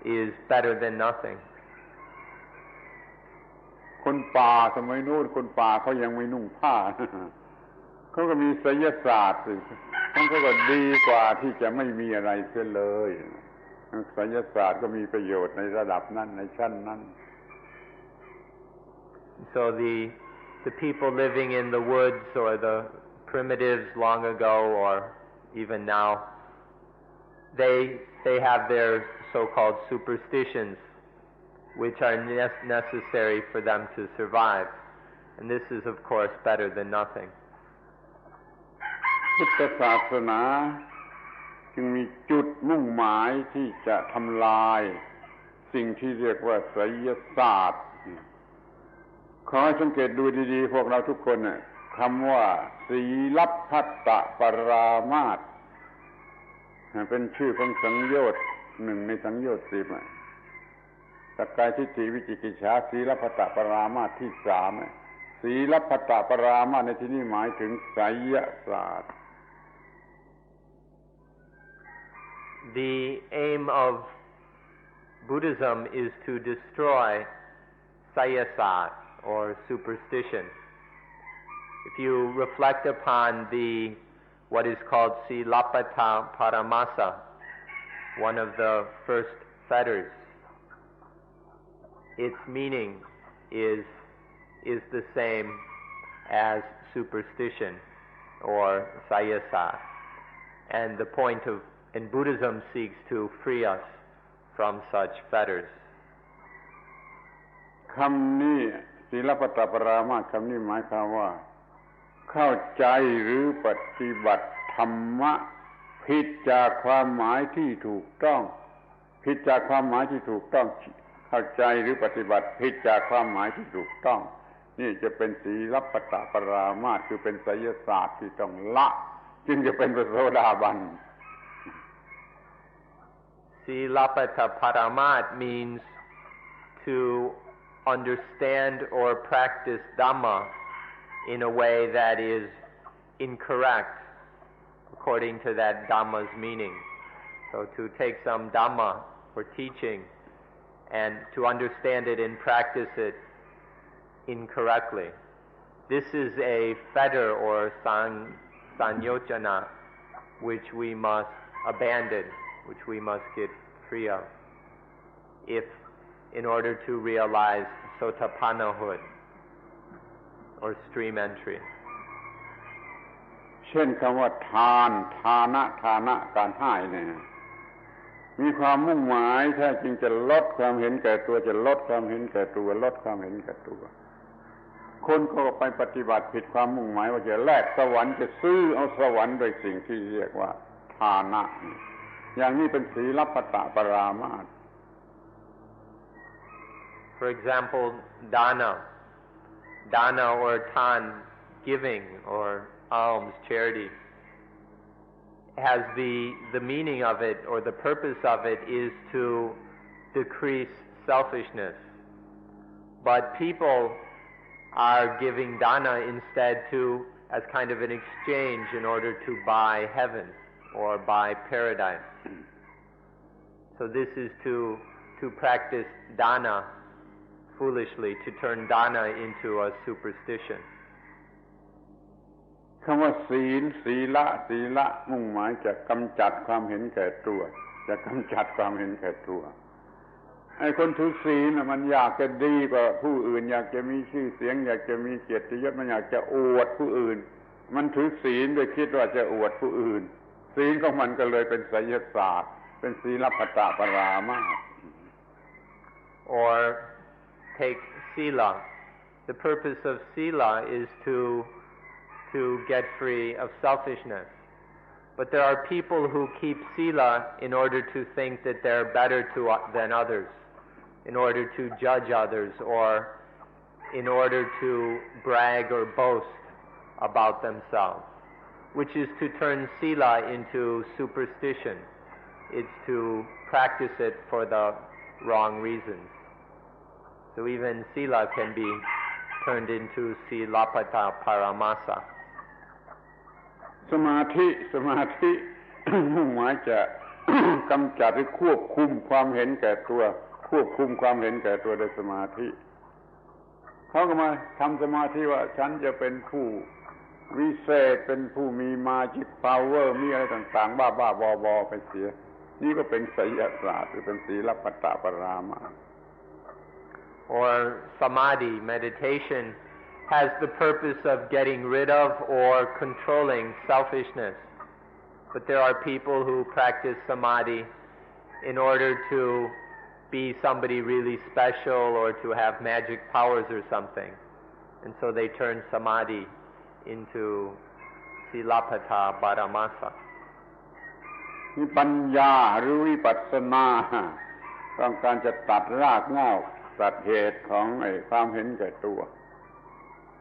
is better than nothing. คนป่าสมัยโน้นคนป่าเขายังไม่นุ่งผ้า เขาก็มีไสยศาสตร์ทั้งเขาก็ดีกว่าที่จะไม่มีอะไรเสียเลยไสยศาสตร์ก็มีประโยชน์ในระดับนั้นในชั้นนั้น So the people living in the woods or the primitives long ago or even now, they have their so-called superstitions, which are necessary for them to survive. And this is, of course, better than nothing. พุทธศาสนาจึงมีจุดมุ่งหมายที่จะทำลายสิ่งที่เรียกว่าไสยศาสตร์ขอให้สังเกตดูดีๆพวกเราทุกคนเนี่ยคำว่าศีลัพพัตตปรามาสเป็นชื่อของสังโยชน์หนึ่งในสังโยชน์10สักกายทิฏฐิวิจิกิจฉาศีลัพพัตตปรามาสที่3ศีลัพพัตตปรามาสในที่นี้หมายถึงไสยศาสตร์ The aim of Buddhism is to destroy sayasat or superstition. If you reflect upon what is called Silapata Paramasa, one of the first fetters, its meaning is the same as superstition or sayasat, and the point of and Buddhism seeks to free us from such fetters. คำนี้ศีลปัตตปรามาสคำนี้หมายความว่าเข้าใจหรือปฏิบัติธรรมะผิดจากความหมายที่ถูกต้องผิดจากความหมายที่ถูกต้องเข้าใจหรือปฏิบัติผิดจากความหมายที่ถูกต้องนี่จะเป็นศีลปัตตปรามาสคือเป็นไสยศาสตร์ที่ต้องละจึงจะเป็นพระโสดาบันSilapata Paramat means to understand or practice Dhamma in a way that is incorrect according to that Dhamma's meaning. So to take some Dhamma or teaching and to understand it and practice it incorrectly. This is a fetter or sanyojana which we must abandon, which we must get free of, in order to realize sotapannahood or stream entry. เช่นคำว่าทานะการให้เนี่ยมีความมุ่งหมายแท้จริงจะลดความเห็นแก่ตัวจะลดความเห็นแก่ตัวลดความเห็นแก่ตัวคนก็ไปปฏิบัติผิดความมุ่งหมายว่าจะแลกสวรรค์จะซื้อเอาสวรรค์โดยสิ่งที่เรียกว่าทานะอย่างนี้เป็นศีลปัตตปรามาส For example, dana or tan, giving or alms, charity, has the meaning of it or the purpose of it is to decrease selfishness. But people are giving dana instead as kind of an exchange in order to buy heaven or buy paradise. So this is to practice dana foolishly, to turn dana into a superstition. คำว่าศีละมุ่งหมายจะกำจัดความเห็นแก่ตัวจะกำจัดความเห็นแก่ตัวไอ้คนถือศีลมันอยากจะดีกว่าผู้อื่นอยากจะมีชื่อเสียงอยากจะมีเกียรติยศมันอยากจะอวดผู้อื่นมันถือศีลโดยคิดว่าจะอวดผู้อื่นศีลของมันก็เลยเป็นไสยศาสตร์เป็นศีลปัตตปรามาส Or take sila. The purpose of sila is to get free of selfishness. But there are people who keep sila in order to think that they're better than others, in order to judge others, or in order to brag or boast about themselves. which is to turn sila into superstition. It's to practice it for the wrong reasons. So even sila can be turned into silapata paramasa. สมาธิมุ่งหมายจะ กำจัดหรือควบคุมความเห็นแก่ตัวควบคุมความเห็นแก่ตัวโดยสมาธิเขาก็มาทำสมาธิว่าฉันจะเป็นผู้วิเศษเป็นผู้มีมาจิกพาวเวอร์มีอะไรต่างๆบ้าๆบอๆไปเสียนี่ก็เป็นไสยศาสตร์หรือเป็นศีลปตปรามาส Or samadhi, meditation, has the purpose of getting rid of or controlling selfishness. But there are people who practice samadhi in order to be somebody really special or to have magic powers or something. And so they turn samadhi into silapata paramasa. นี่ปัญญาหรือวิปัสสนาต้องการจะตัดรากเหง้าตัดเหตุของความเห็นแก่ตัว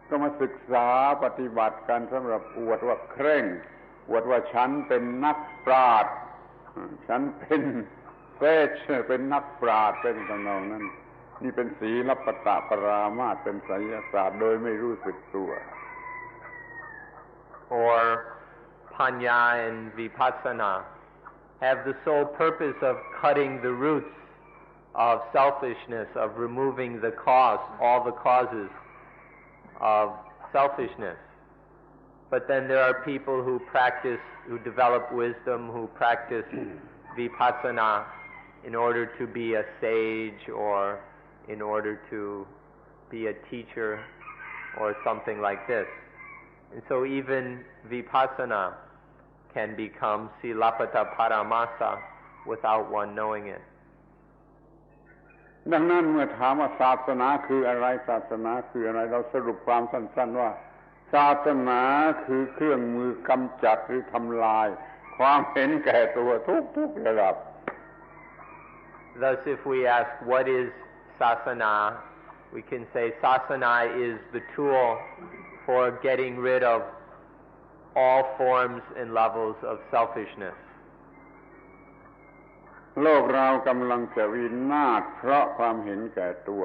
ก็มาศึกษาปฏิบัติกันสำหรับอวดว่าเคร่งอวดว่าฉันเป็นนักปราชญ์ฉันเป็นเซชเป็นนักปราชญ์เป็นทำนองนั้นนี่เป็นศีลปตปรามาสเป็นไสยศาสตร์โดยไม่รู้สึกตัว Or panya and vipassana have the sole purpose of cutting the roots of selfishness, of removing the cause, all the causes of selfishness. But then there are people who develop wisdom, who practice vipassana in order to be a sage or in order to be a teacher or something like this. And so even vipassana can become silapata paramasa without one knowing it. ดังนั้นเมื่อถามว่าศาสนาคืออะไรศาสนาคืออะไรเราสรุปความสั้นๆว่าศาสนาคือเครื่องมือกำจัดหรือทำลายความเห็นแก่ตัวทุกๆระดับ Thus, if we ask what is sasana, we can say sasana is the tool for getting rid of all forms and levels of selfishness. โลกเรากำลังจะวินาศเพราะความเห็นแก่ตัว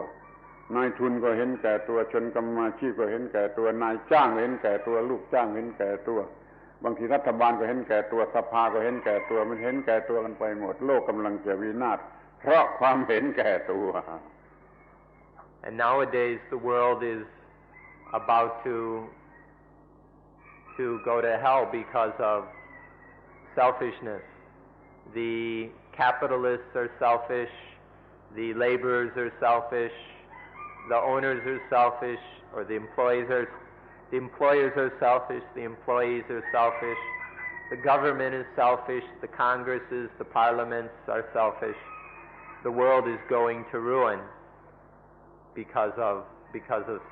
นายทุนก็เห็นแก่ตัวชนกรรมาชีพก็เห็นแก่ตัวนายจ้างเห็นแก่ตัวลูกจ้างเห็นแก่ตัวบางทีรัฐบาลก็เห็นแก่ตัวสภาก็เห็นแก่ตัวมันเห็นแก่ตัวกันไปหมดโลกกำลังจะวินาศเพราะความเห็นแก่ตัว And nowadays the world is about to go to hell because of selfishness. The capitalists are selfish, the laborers are selfish, the owners are selfish, or the employers are selfish, the employees are selfish, the government is selfish, the congresses, the parliaments are selfish. The world is going to ruin because of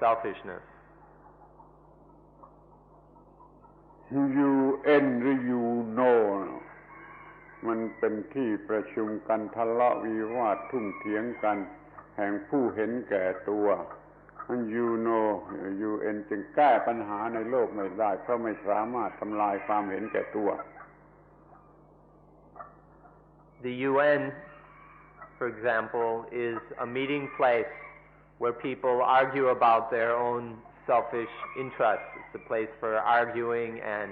selfishness. UN หรือ UNO มันเป็นที่ประชุมกันทะเลาะวิวาททุ่มเถียงกันแห่งผู้เห็นแก่ตัวมัน UNO UN จึงแก้ปัญหาในโลกไม่ได้เพราะไม่สามารถทำลายความเห็นแก่ตัว The UN, for example, is a meeting place where people argue about their own selfish interests. It's a place for arguing and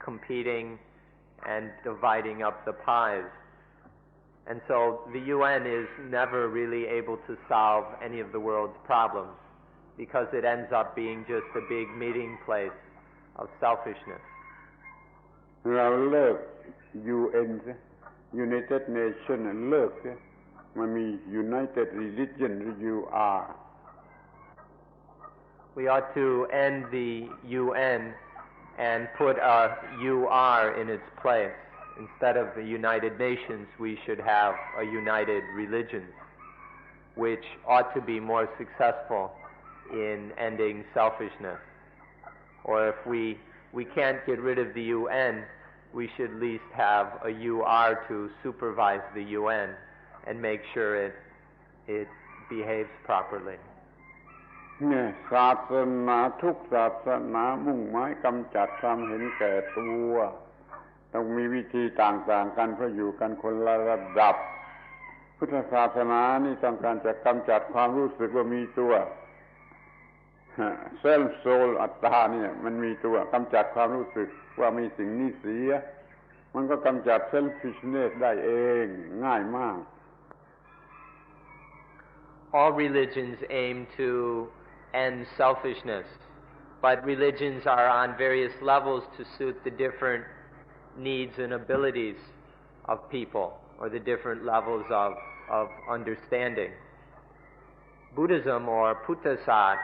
competing and dividing up the pies. And so the UN is never really able to solve any of the world's problems because it ends up being just a big meeting place of selfishness. เราเลิก UN United Nations เลิกมันมี United Religion หรือ UR We ought to end the UN and put a UR in its place. Instead of the United Nations, we should have a United Religion, which ought to be more successful in ending selfishness. Or if we can't get rid of the UN, we should at least have a UR to supervise the UN and make sure it behaves properly. เนี่ยศาสนาทุกศาสนามุ่งหมายกำจัดความเห็นแก่ตัวต้องมีวิธีต่างๆกันเพราะอยู่กันคนละระดับพุทธศาสนานี่ต้องการจะกำจัดความรู้สึกว่ามีตัวเซลฟ์โซลอัตตาเนี่ยมันมีตัวกำจัดความรู้สึกว่ามีสิ่งนี้เสียมันก็กำจัดเซลฟิชเนสได้เองง่ายมาก All religions aim to end selfishness, but religions are on various levels to suit the different needs and abilities of people or the different levels of understanding. Buddhism or Puddhisat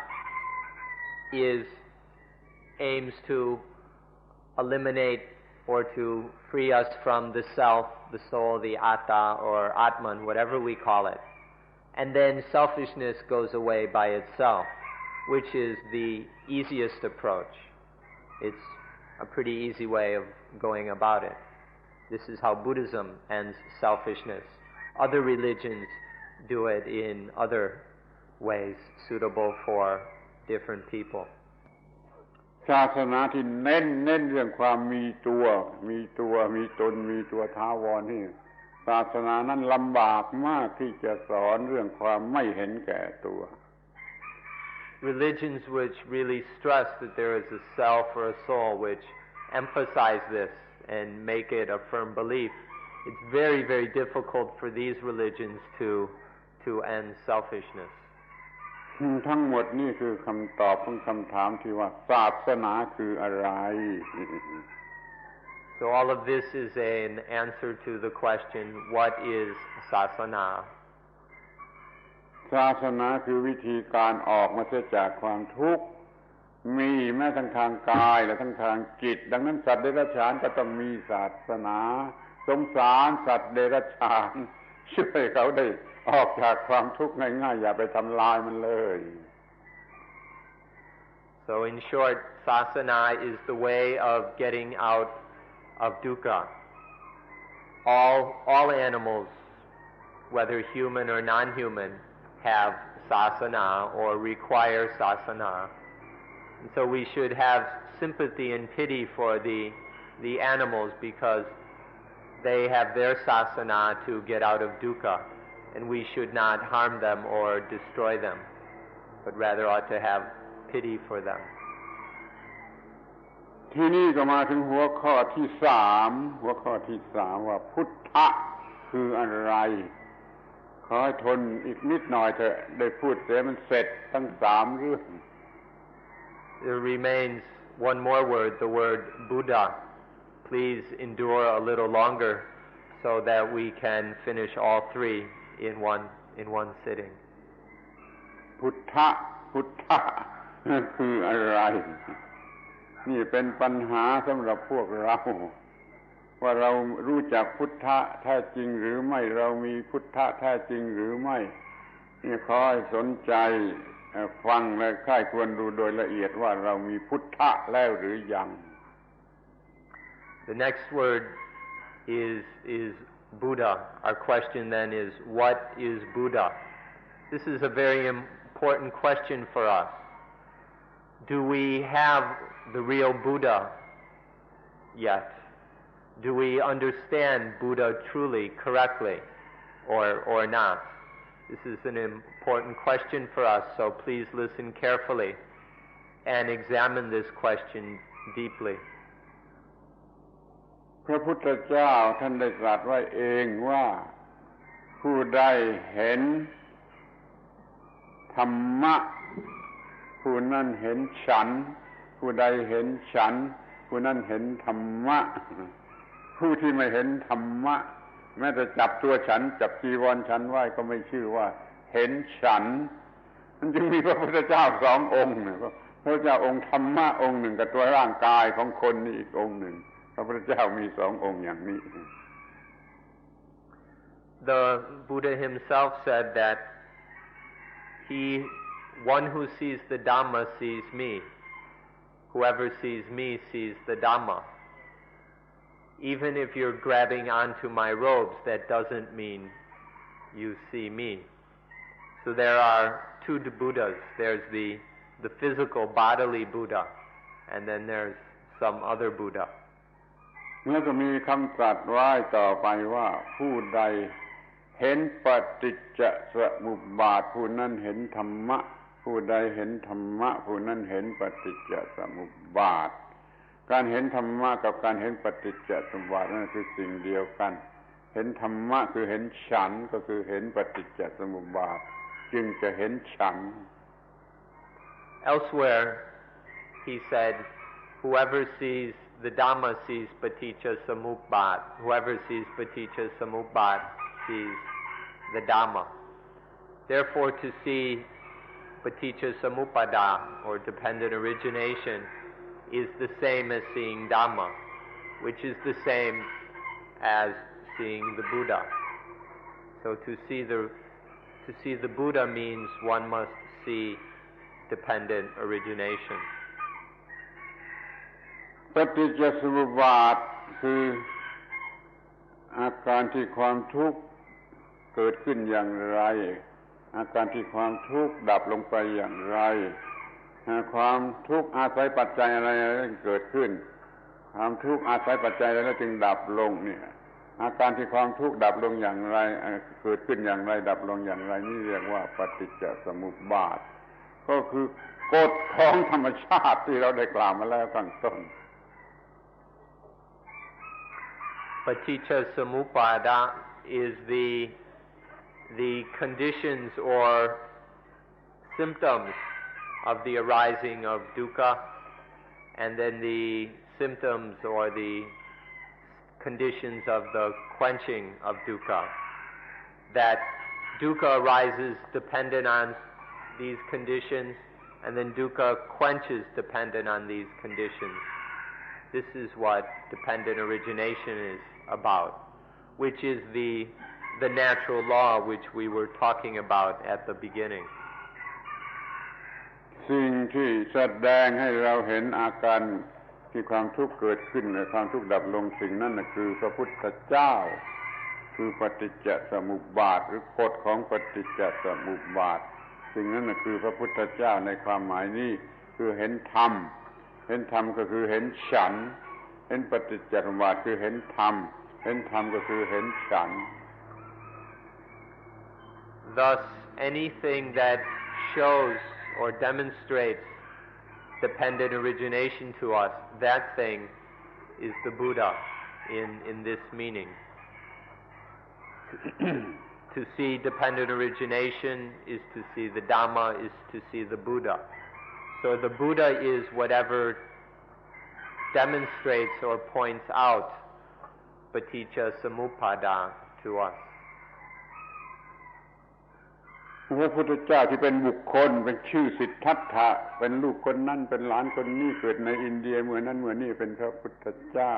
aims to eliminate or to free us from the self, the soul, the atta or atman, whatever we call it. And then selfishness goes away by itself, which is the easiest approach. It's a pretty easy way of going about it. This is how Buddhism ends selfishness. Other religions do it in other ways suitable for different people. ศาสนาที่เน้นเรื่องความมีตัวมีตนมีตัวถาวรนี่ศาสนานั้นลำบากมากที่จะสอนเรื่องความไม่เห็นแก่ตัว Religions which really stress that there is a self or a soul, which emphasize this and make it a firm belief, it's very, very difficult for these religions to end selfishness. ทั้งหมดนี่คือคำตอบของคำถามที่ว่าศาสนาคืออะไร So all of this is an answer to the question, what is sasana? ศาสนาคือวิธีการออกมาจากความทุกข์มีแม้ทั้งทางกายและทั้งทางจิตดังนั้นสัตว์เดรัจฉานก็ต้องมีศาสนาสงสารสัตว์เดรัจฉานช่วยเขาได้ออกจากความทุกข์ง่ายๆอย่าไปทำลายมันเลย So in short, sasana is the way of getting out of dukkha. All animals, whether human or non-human, have sasana or require sasana. And so we should have sympathy and pity for the animals because they have their sasana to get out of dukkha, and we should not harm them or destroy them, but rather ought to have pity for them. ที่นี่ก็มาถึงหัวข้อที่สามว่าพุทธะคืออะไรขอให้ทนอีกนิดหน่อยเถอะได้พูดเสียมันเสร็จทั้งสามเรื่อง There remains one more word, the word Buddha. Please endure a little longer so that we can finish all three in one sitting. พุทธะคืออะไรนี่เป็นปัญหาสำหรับพวกเราว่าเรารู้จักพุทธะแท้จริงหรือไม่เรามีพุทธะแท้จริงหรือไม่นี่ขอให้สนใจฟังและใคร่ควรดูโดยละเอียดว่าเรามีพุทธะแล้วหรือยัง The next word is Buddha. Our question then is, what is Buddha? This is a very important question for us. Do we have the real Buddha yet? Do we understand Buddha truly, correctly, or not? This is an important question for us, so please listen carefully and examine this question deeply. พระพุทธเจ้าท่านได้ตรัสไว้เองว่าผู้ใดเห็นธรรมะผู้นั้นเห็นฉันผู้ใดเห็นฉันผู้นั้นเห็นธรรมะผู้ที่ไม่เห็นธรรมะแม้แต่จับตัวฉันจับจีวรฉันไว้ก็ไม่ชื่อว่าเห็นฉันมันจึงมีพระพุทธเจ้าสององค์นะพระเจ้าองค์ธรรมะองค์หนึ่งกับตัวร่างกายของคนนี่อีกองค์หนึ่งพระพุทธเจ้ามีสององค์อย่างนี้ The Buddha himself said that one who sees the Dhamma sees me. Whoever sees me sees the Dhamma. Even if you're grabbing onto my robes, that doesn't mean you see me. So there are two Buddhas. There's the physical bodily Buddha, and then there's some other Buddha. แล้วก็มีคำตรัสไว้ต่อไปว่าผู้ใดเห็นปฏิจจสมุปบาทผู้นั้นเห็นธรรมะผู้ใดเห็นธรรมะผู้นั้นเห็นปฏิจจสมุปบาทการเห็นธรรมะกับการเห็นปฏิจจสมุปบาทนั่นคือสิ่งเดียวกันเห็นธรรมะคือเห็นฉันก็คือเห็นปฏิจจสมุปบาทจึงจะเห็นฉัน Elsewhere he said whoever sees the Dhamma sees paticca samuppat. Whoever sees paticca samuppat sees the Dhamma. Therefore, to see paticca samuppada, or dependent origination, is the same as seeing Dhamma, which is the same as seeing the Buddha. So to see the Buddha means one must see dependent origination. ปฏิจจสมุปบาทคืออาการที่ความทุกข์เกิดขึ้นอย่างไรอาการที่ความทุกข์ดับลงไปอย่างไรความทุกข์อาศัยปัจจัยอะไรเกิดขึ้นความทุกข์อาศัยปัจจัยอะไรแล้วจึงดับลงเนี่ยอาการที่ความทุกข์ดับลงอย่างไรเกิดขึ้นอย่างไรดับลงอย่างไรนี่เรียกว่าปฏิจจสมุปบาทก็คือกฎของธรรมชาติที่เราได้กล่าวมาแล้วข้างต้นPaticca samuppada is the conditions or symptoms of the arising of dukkha, and then the symptoms or the conditions of the quenching of dukkha. That dukkha arises dependent on these conditions, and then dukkha quenches dependent on these conditions. This is what dependent origination is about, which is the natural law which we were talking about at the beginning. สิ่งที่แสดงให้เราเห็นอาการที่ความทุกข์เกิดขึ้นและความทุกข์ดับลงสิ่งนั้นคือพระพุทธเจ้าคือปฏิจจสมุปบาทหรือกฎของปฏิจจสมุปบาทสิ่งนั้นคือพระพุทธเจ้าในความหมายนี้คือเห็นธรรมเห็นธรรมก็คือเห็นฉันเห็นปฏิจจสมุปบาทคือเห็นธรรมเห็นธรรมก็คือเห็นฉัน Thus, anything that shows or demonstrates dependent origination to us, that thing is the Buddha in this meaning. To see dependent origination is to see the Dhamma, is to see the Buddha. So the Buddha is whatever demonstrates or points out paticca samuppada to us. พระพุทธเจ้าที่เป็นบุคคลเป็นชื่อสิทธัตถะเป็นลูกคนนั้นเป็นหลานคนนี้เกิดในอินเดียเมื่อนั้นเมื่อนี้เป็นพระพุทธเจ้า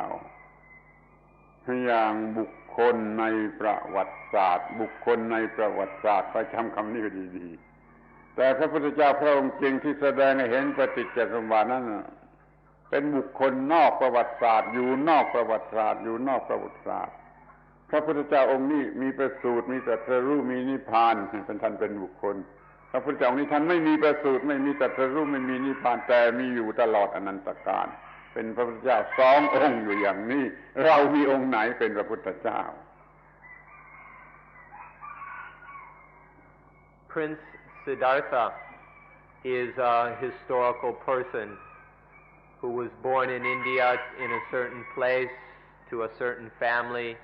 อย่างบุคคลในประวัติศาสตร์บุคคลในประวัติศาสตร์ไปจำคำนี้ดีๆแต่พระพุทธเจ้าพระองค์จริงที่แสดงให้เห็นปฏิจจสมุปบาทนั้นเป็นบุคคลนอกประวัติศาสตร์อยู่นอกประวัติศาสตร์อยู่นอกประวัติศาสตร์พระพุทธเจ้าองค์นี้มีประสูติมีตรัสรู้มีนิพพานเป็นท่านเป็นบุคคลพระพุทธเจ้าองค์นี้ท่านไม่มีประสูติไม่มีตรัสรู้ไม่มีนิพพานแต่มีอยู่ตลอดอนันตกาลเป็นพระพุทธเจ้าสององค์อยู่อย่างนี้เรามีองค์ไหนเป็นพระพุทธเจ้า Prince Siddhartha is a historical person who was born in India in a certain place to a certain family,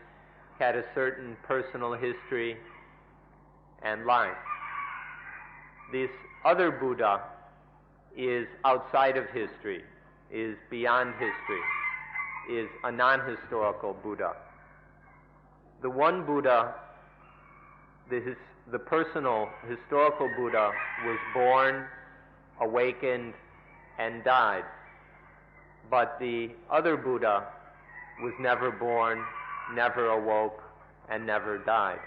had a certain personal history and life. This other Buddha is outside of history, is beyond history, is a non-historical Buddha. The one Buddha, the personal historical Buddha, was born, awakened, and died. But the other Buddha was never born, never awoke, and never died.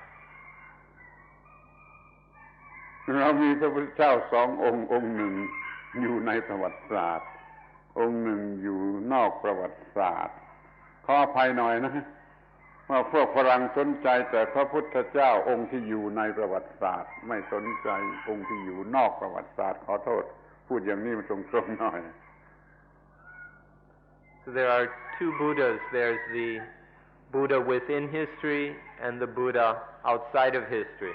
เรามีพระพุทธเจ้าสององค์องค์หนึ่งอยู่ในประวัติศาสตร์องค์หนึ่งอยู่นอกประวัติศาสตร์ขออภัยหน่อยนะพ ว่าพวกฝรั่งสนใจแต่พระพุทธเจ้าองค์ที่อยู่ในประวัติศาสตร์ไม่สนใจองค์ที่อยู่นอกประวัติศาสตร์ขอโทษพูดอย่างนี้มันตรงๆหน่อย So there are two Buddhas. There's the Buddha within history and the Buddha outside of history.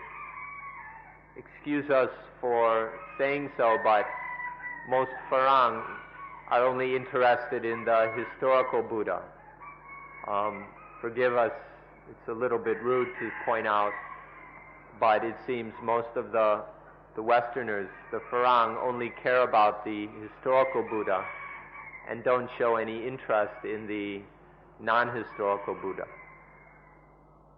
Excuse us for saying so, but most Farang are only interested in the historical Buddha. Forgive us, it's a little bit rude to point out, but it seems most of the Westerners, the Farang, only care about the historical Buddha and don't show any interest in the non-historical Buddha.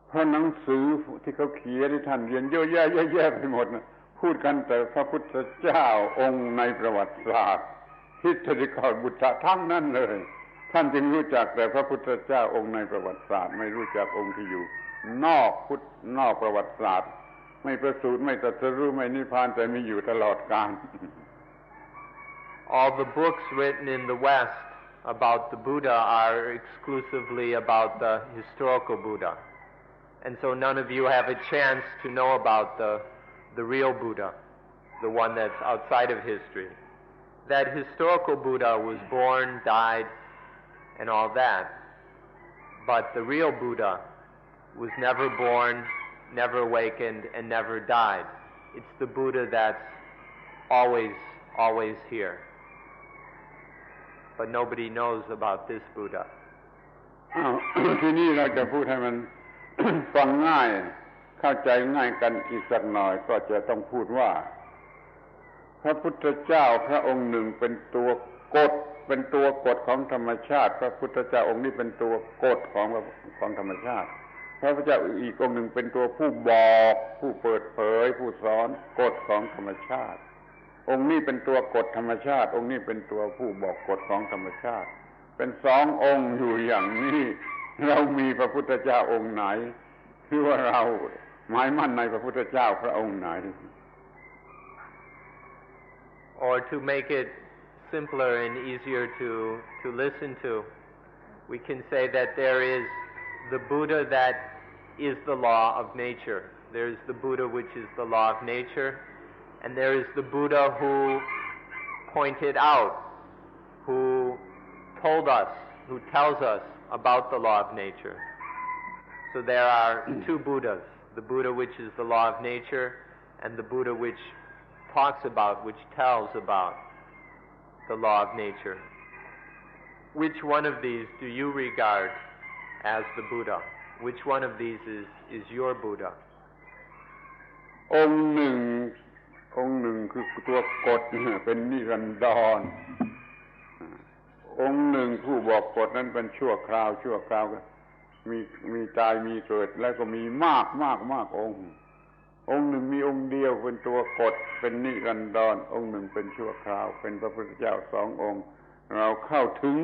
เพราะหนังสือที่เขาเขียนที่ท่านเรียนเยอะแยะไปหมดนะพูดกันแต่พระพุทธเจ้าองค์ในประวัติศาสตร์ historical Buddha ทั้งนั้นเลยท่านจึงรู้จักแต่พระพุทธเจ้าองค์ในประวัติศาสตร์ไม่รู้จักองค์ที่อยู่นอกประวัติศาสตร์ไม่ประสูติไม่ตรัสรู้ไม่นิพพานแต่มีอยู่ตลอดกาล All the books written in the West about the Buddha are exclusively about the historical Buddha. And so none of you have a chance to know about the real Buddha, the one that's outside of history. That historical Buddha was born, died, and all that. But the real Buddha was never born, never awakened, and never died. It's the Buddha that's always here. But nobody knows about this Buddha. ทีนี้เราจะพูดให้มัน ฟังง่ายเข้าใจง่ายกันอีกสักหน่อยก็จะต้องพูดว่าพระพุทธเจ้าพระองค์หนึ่งเป็นตัวกฎของธรรมชาติพระพุทธเจ้าองค์นี้เป็นตัวกฎของธรรมชาติพระพุทธเจ้าอีกองค์หนึ่งเป็นตัวผู้บอกผู้เปิดเผยผู้สอนกฎของธรรมชาติองค์นี้เป็นตัวกฎธรรมชาติองค์นี้เป็นตัวผู้บอกกฎของธรรมชาติเป็นสององค์อยู่อย่างนี้เรามีพระพุทธเจ้าองค์ไหนหรือว่าเราหมายมั่นในพระพุทธเจ้าพระองค์ไหน Or to make it simpler and easier to listen to, we can say that there is the Buddha that is the law of nature. There is the Buddha which is the law of nature, and there is the Buddha who pointed out, who told us, who tells us about the law of nature. So there are two Buddhas, the Buddha which is the law of nature and the Buddha which talks about, which tells about the law of nature. Which one of these do you regard as the Buddha? Which one of these is your Buddha? องค์หนึ่งคือตัวกฎเป็นนิรันดรองค์หนึ่งผู้บอกกฎนั้นเป็นชั่วคราวก็มีตายมีเกิดแล้วก็มีมากองค์หนึ่งมีองค์เดียวเป็นตัวกฎเป็นนิรันดรองค์หนึ่งเป็นชั่วคราวเป็นพระพุทธเจ้าสององค์เราเข้าถึง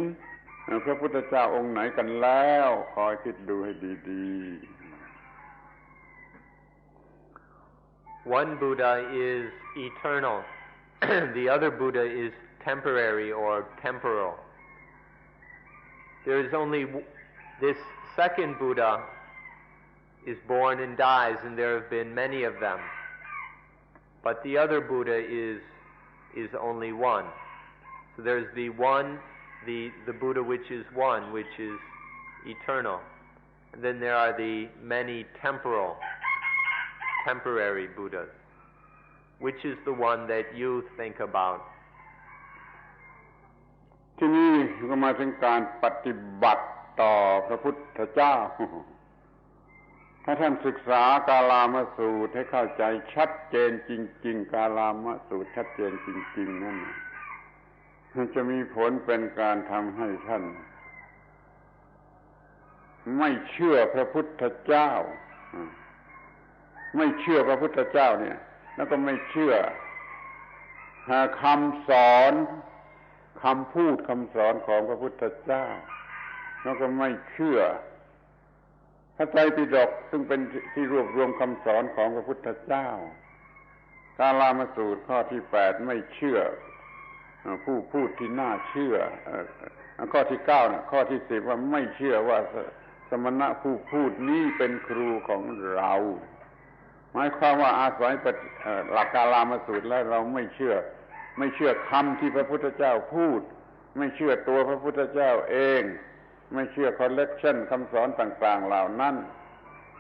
พระพุทธเจ้าองค์ไหนกันแล้วคอยคิดดูให้ดีๆ One Buddha is eternal. The other Buddha is temporary or temporal. There is only this second Buddha is born and dies, and there have been many of them. But the other Buddha is only one. So there's the one, the Buddha which is one, which is eternal. And then there are the many temporary Buddhas. Which is the one that you think about? ที่นี่ก็มาถึงการปฏิบัติต่อพระพุทธเจ้าถ้าท่านศึกษากาลามสูตรให้เข้าใจชัดเจนจริงๆกาลามสูตรชัดเจนจริงๆนั่นมันจะมีผลเป็นการทำให้ท่านไม่เชื่อพระพุทธเจ้าไม่เชื่อพระพุทธเจ้าเนี่ยแล้วก็ไม่เชื่อคำสอนคำพูดคำสอนของพระพุทธเจ้าแล้วก็ไม่เชื่อพระไตรปิฎกซึ่งเป็นที่รวบรวมคำสอนของพระพุทธเจ้ากาลามสูตรข้อที่8ไม่เชื่อผู้พูดที่น่าเชื่อข้อที่9นะข้อที่10ว่าไม่เชื่อว่า สมณะผู้พูดนี้เป็นครูของเราหมายความว่าอาศัยหลักกาลามสูตรแล้วเราไม่เชื่อคำที่พระพุทธเจ้าพูดไม่เชื่อตัวพระพุทธเจ้าเองไม่เชื่อคอลเลกชันคำสอนต่างๆเหล่านั้น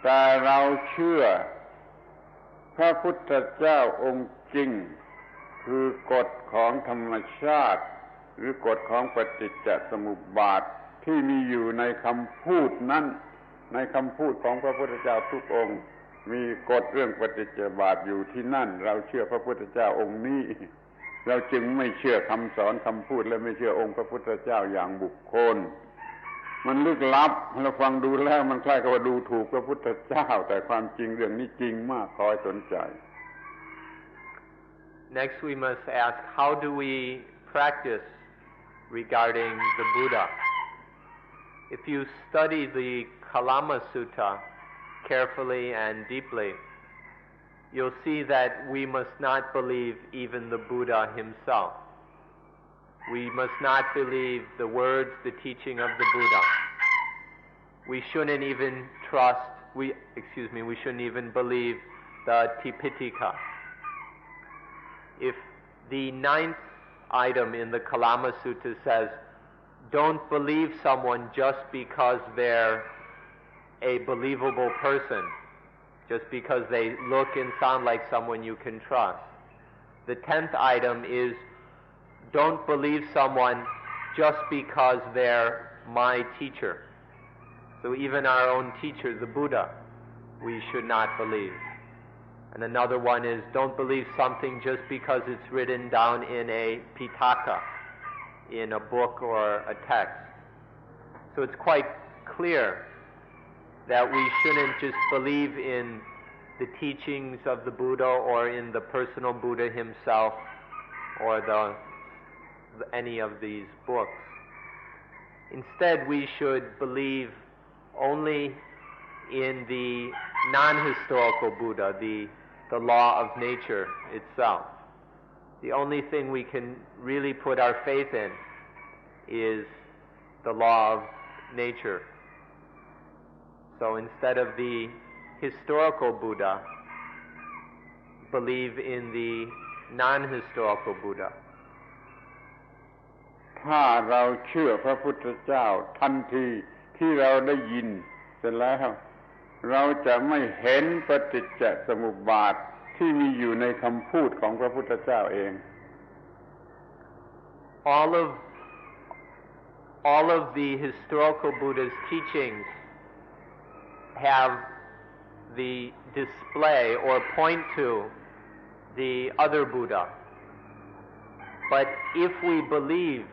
แต่เราเชื่อพระพุทธเจ้าองค์จริงคือกฎของธรรมชาติหรือกฎของปฏิจจสมุปบาทที่มีอยู่ในคำพูดนั้นในคำพูดของพระพุทธเจ้าทุกองค์มีกฎเรื่องปฏิจจสมุปบาทอยู่ที่นั่นเราเชื่อพระพุทธเจ้าองค์นี้เราจึงไม่เชื่อคำสอนคำพูดและไม่เชื่อองค์พระพุทธเจ้าอย่างบุคคลมันลึกลับเราฟังดูแล้วมันคล้ายกับว่าดูถูกพระพุทธเจ้าแต่ความจริงเรื่องนี้จริงมากขอให้สนใจ Next we must ask, how do we practice regarding the Buddha? If you study the Kalama Sutta carefully and deeply, you'll see that we must not believe even the Buddha himself. We must not believe the words, the teaching of the Buddha. We shouldn't even we shouldn't even believe the Tipitaka. If the 9th item in the Kalama Sutta says, don't believe someone just because they're a believable person, just because they look and sound like someone you can trust. The 10th item is, don't believe someone just because they're my teacher. So even our own teacher, the Buddha, we should not believe. And another one is, don't believe something just because it's written down in a Pitaka, in a book or a text. So it's quite clear that we shouldn't just believe in the teachings of the Buddha or in the personal Buddha himself or any of these books. Instead, we should believe only in the non-historical Buddha, the law of nature itself. The only thing we can really put our faith in is the law of nature. So instead of the historical Buddha, believe in the non-historical Buddha. ถ้าเราเชื่อพระพุทธเจ้าทันทีที่เราได้ยินเสร็จแล้วเราจะไม่เห็นปฏิจจสมุปบาทที่มีอยู่ในคำพูดของพระพุทธเจ้าเอง All of the historical Buddha's teachings have the display or point to the other Buddha. But if we believe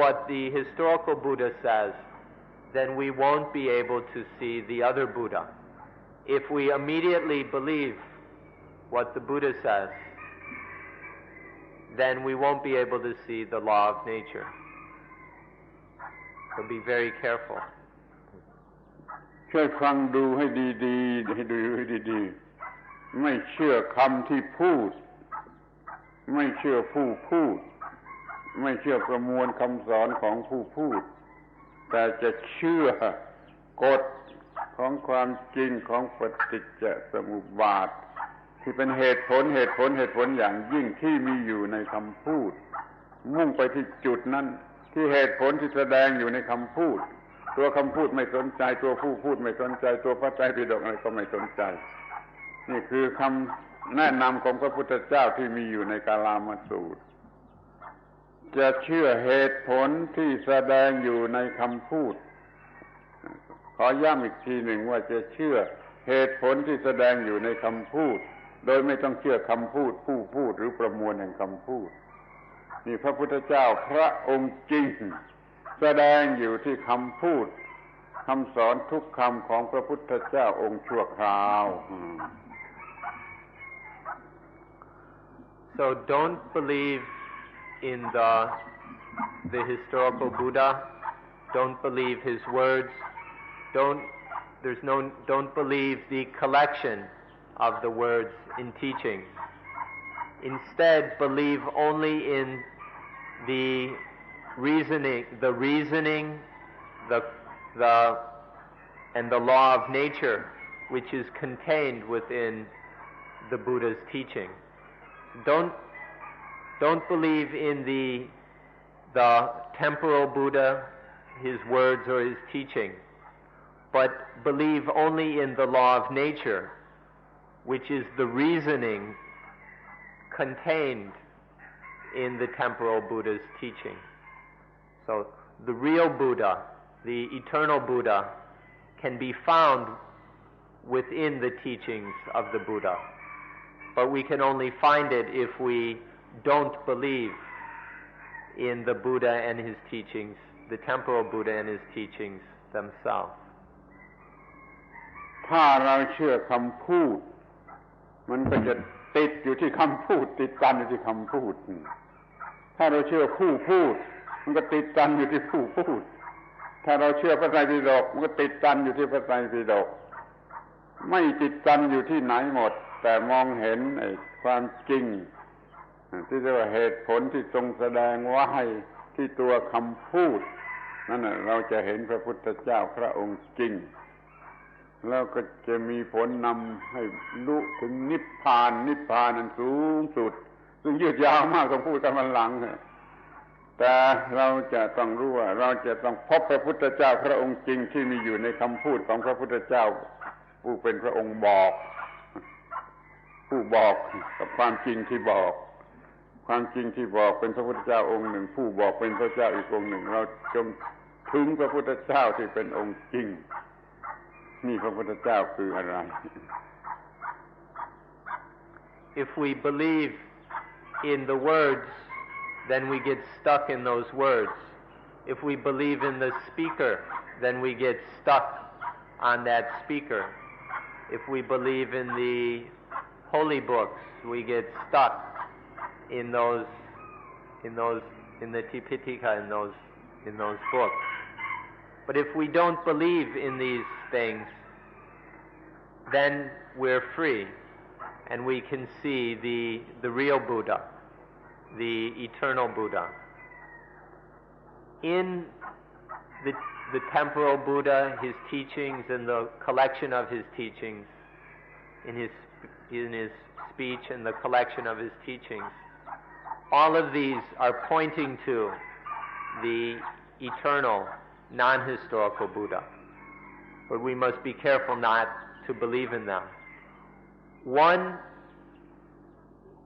what the historical Buddha says, then we won't be able to see the other Buddha. If we immediately believe what the Buddha says, then we won't be able to see the law of nature. So be very careful. ช่วยฟังดูให้ดีๆให้ดูให้ดีๆไม่เชื่อคำที่พูดไม่เชื่อผู้พูดไม่เชื่อประมวลคำสอนของผู้พูดแต่จะเชื่อกฎของความจริงของปฏิจจสมุปบาทที่เป็นเหตุผลอย่างยิ่งที่มีอยู่ในคำพูดมุ่งไปที่จุดนั้นที่เหตุผลที่แสดงอยู่ในคำพูดตัวคำพูดไม่สนใจตัวผู้พูดไม่สนใจตัวพระไตรปิฎกอะไรก็ไม่สนใจนี่คือคำแนะนำของพระพุทธเจ้าที่มีอยู่ในกาลามสูตรจะเชื่อเหตุผลที่แสดงอยู่ในคำพูดขอย้ำอีกทีหนึ่งว่าจะเชื่อเหตุผลที่แสดงอยู่ในคำพูดโดยไม่ต้องเชื่อคำพูดผู้พูดหรือประมวลแห่งคำพูดนี่พระพุทธเจ้าพระองค์จริงแสดงอยู่ที่คำพูดคำสอนทุกคำของพระพุทธเจ้าองค์ชั่วคราว So don't believe in the historical Buddha. Don't believe his words. Don't believe the collection of the words in teaching. Instead, believe only in the reasoning, the law of nature, which is contained within the Buddha's teaching. Don't believe in the temporal Buddha, his words or his teaching, but believe only in the law of nature, which is the reasoning contained in the temporal Buddha's teaching. So the real Buddha, the eternal Buddha, can be found within the teachings of the Buddha, but we can only find it if we don't believe in the Buddha and his teachings, the temporal Buddha and his teachings themselves. ถ้าเราเชื่อคำพูดมันก็จะติดอยู่ที่คำพูดติดกันอยู่ที่คำพูดถ้าเราเชื่อผู้พูดมันก็ติดกันอยู่ที่ผู้พูดถ้าเราเชื่อพระไตรปิฎกมันก็ติดกันอยู่ที่พระไตรปิฎกไม่ติดกันอยู่ที่ไหนหมดแต่มองเห็นไอ้ความจริงที่เรียกว่าเหตุผลที่ทรงแสดงไว้ที่ตัวคำพูดนั่นน่ะเราจะเห็นพระพุทธเจ้าพระองค์จริงแล้วก็จะมีผลนำให้รู้ถึงนิพพานนั้นสูงสุดซึ่งยืดยาวมากต้องพูดกันวันหลังแต่เราจะต้องรู้ว่าเราจะต้องพบพระพุทธเจ้าพระองค์จริงที่มีอยู่ในคำพูดของพระพุทธเจ้าผู้เป็นพระองค์บอกผู้บอกกับความจริงที่บอกความจริงที่บอกเป็นพระพุทธเจ้าองค์หนึ่งผู้บอกเป็นพระเจ้าอีกองค์หนึ่งเราจงถึงพระพุทธเจ้าที่เป็นองค์จริงนี่พระพุทธเจ้าคืออะไร If we believe in the words, then we get stuck in those words. If we believe in the speaker, then we get stuck on that speaker. If we believe in the holy books, we get stuck in the Tipitaka, in those books. But if we don't believe in these things, then we're free and we can see the real Buddha, the eternal Buddha. In the temporal Buddha, his teachings and the collection of his teachings, in his speech and the collection of his teachings, all of these are pointing to the eternal, non-historical Buddha. But we must be careful not to believe in them. One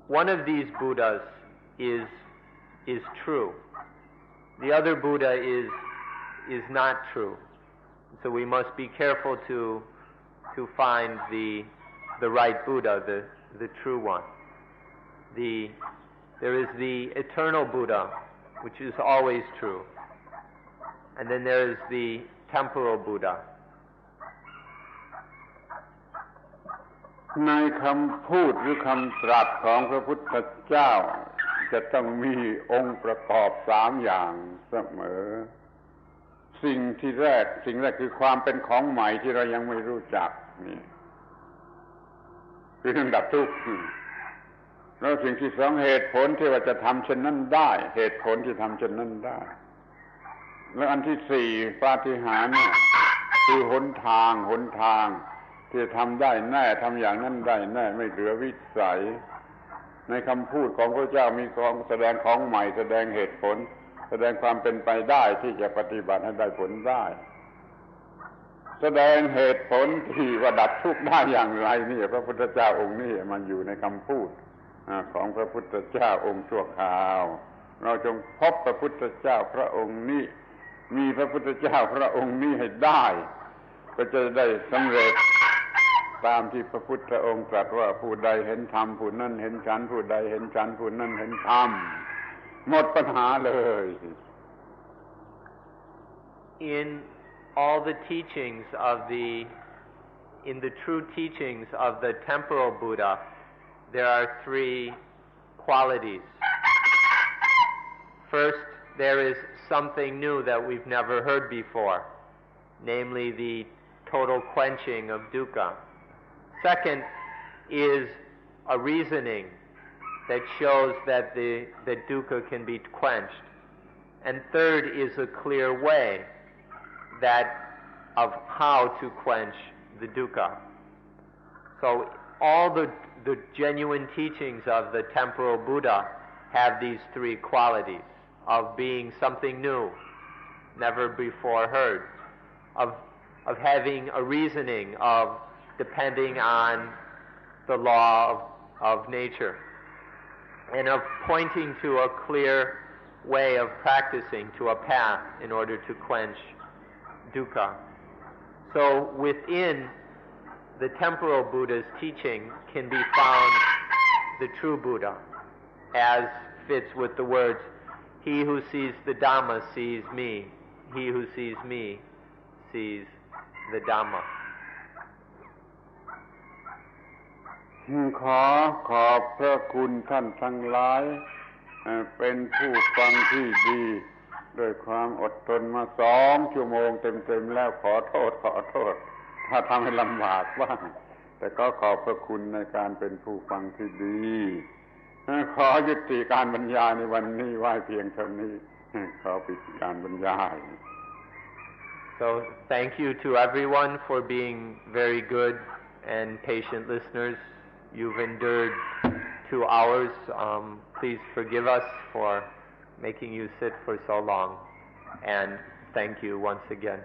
of these Buddhas is true. The other Buddha is not true. So we must be careful to find the right Buddha, the true one. There is the eternal Buddha, which is always true. And then there is the temporal Buddha. ในคำพูดหรือคำตรัสของพระพุทธเจ้าจะต้องมีองค์ประกอบ3อย่างเสมอสิ่งแรกคือความเป็นของใหม่ที่เรายังไม่รู้จักนี่คือเรื่องดับทุกข์แล้วสิ่งที่สองเหตุผลที่ว่าจะทำเช่นนั้นได้เหตุผลที่ทำเช่นนั้นได้แล้วอันที่สี่ปาฏิหาริย์คือหนทางที่ทำได้แน่ทำอย่างนั้นได้แน่ไม่เหลือวิสัยในคำพูดของพระเจ้ามีของแสดงของใหม่แสดงเหตุผลแสดงความเป็นไปได้ที่จะปฏิบัติให้ได้ผลได้แสดงเหตุผลที่ว่าดับทุกข์ได้อย่างไรนี่พระพุทธเจ้าองค์นี้มันอยู่ในคำพูดของพระพุทธเจ้าองค์ชั่วคราวเราจงพบพระพุทธเจ้าพระองค์นี้มีพระพุทธเจ้าพระองค์นี้ให้ได้ก็จะได้สำเร็จตามที่พระพุทธองค์ตรัสว่าผู้ใดเห็นธรรมผู้นั้นเห็นฉันผู้ใดเห็นฉันผู้นั้นเห็นธรรมหมดปัญหาเลย In all the teachings in the true teachings of the temporal Buddha, there are 3 qualities. First, there is something new that we've never heard before, namely the total quenching of dukkha. Second is a reasoning that shows that the dukkha can be quenched. And third is a clear way of how to quench the dukkha. So all the genuine teachings of the temporal Buddha have these three qualities of being something new, never before heard, of having a reasoning, of depending on the law of nature, and of pointing to a clear way of practicing, to a path in order to quench dukkha. So within the temporal Buddha's teaching can be found the true Buddha, as fits with the words, "He who sees the Dhamma sees me. He who sees me sees the Dhamma." ขอบพระคุณท่านทั้งหลายเป็นผู้ฟังที่ดีด้วยความอดทนมา2 ชั่วโมงเต็มๆแล้วขอโทษถ้าทำให้ลำบากบ้างแต่ก็ขอบพระคุณในการเป็นผู้ฟังที่ดีขอยุติการบรรยายในวันนี้ไว้เพียงเท่านี้ขอปิดการบรรยาย So thank you to everyone for being very good and patient listeners. You've endured 2 hours. Please forgive us for making you sit for so long. And thank you once again.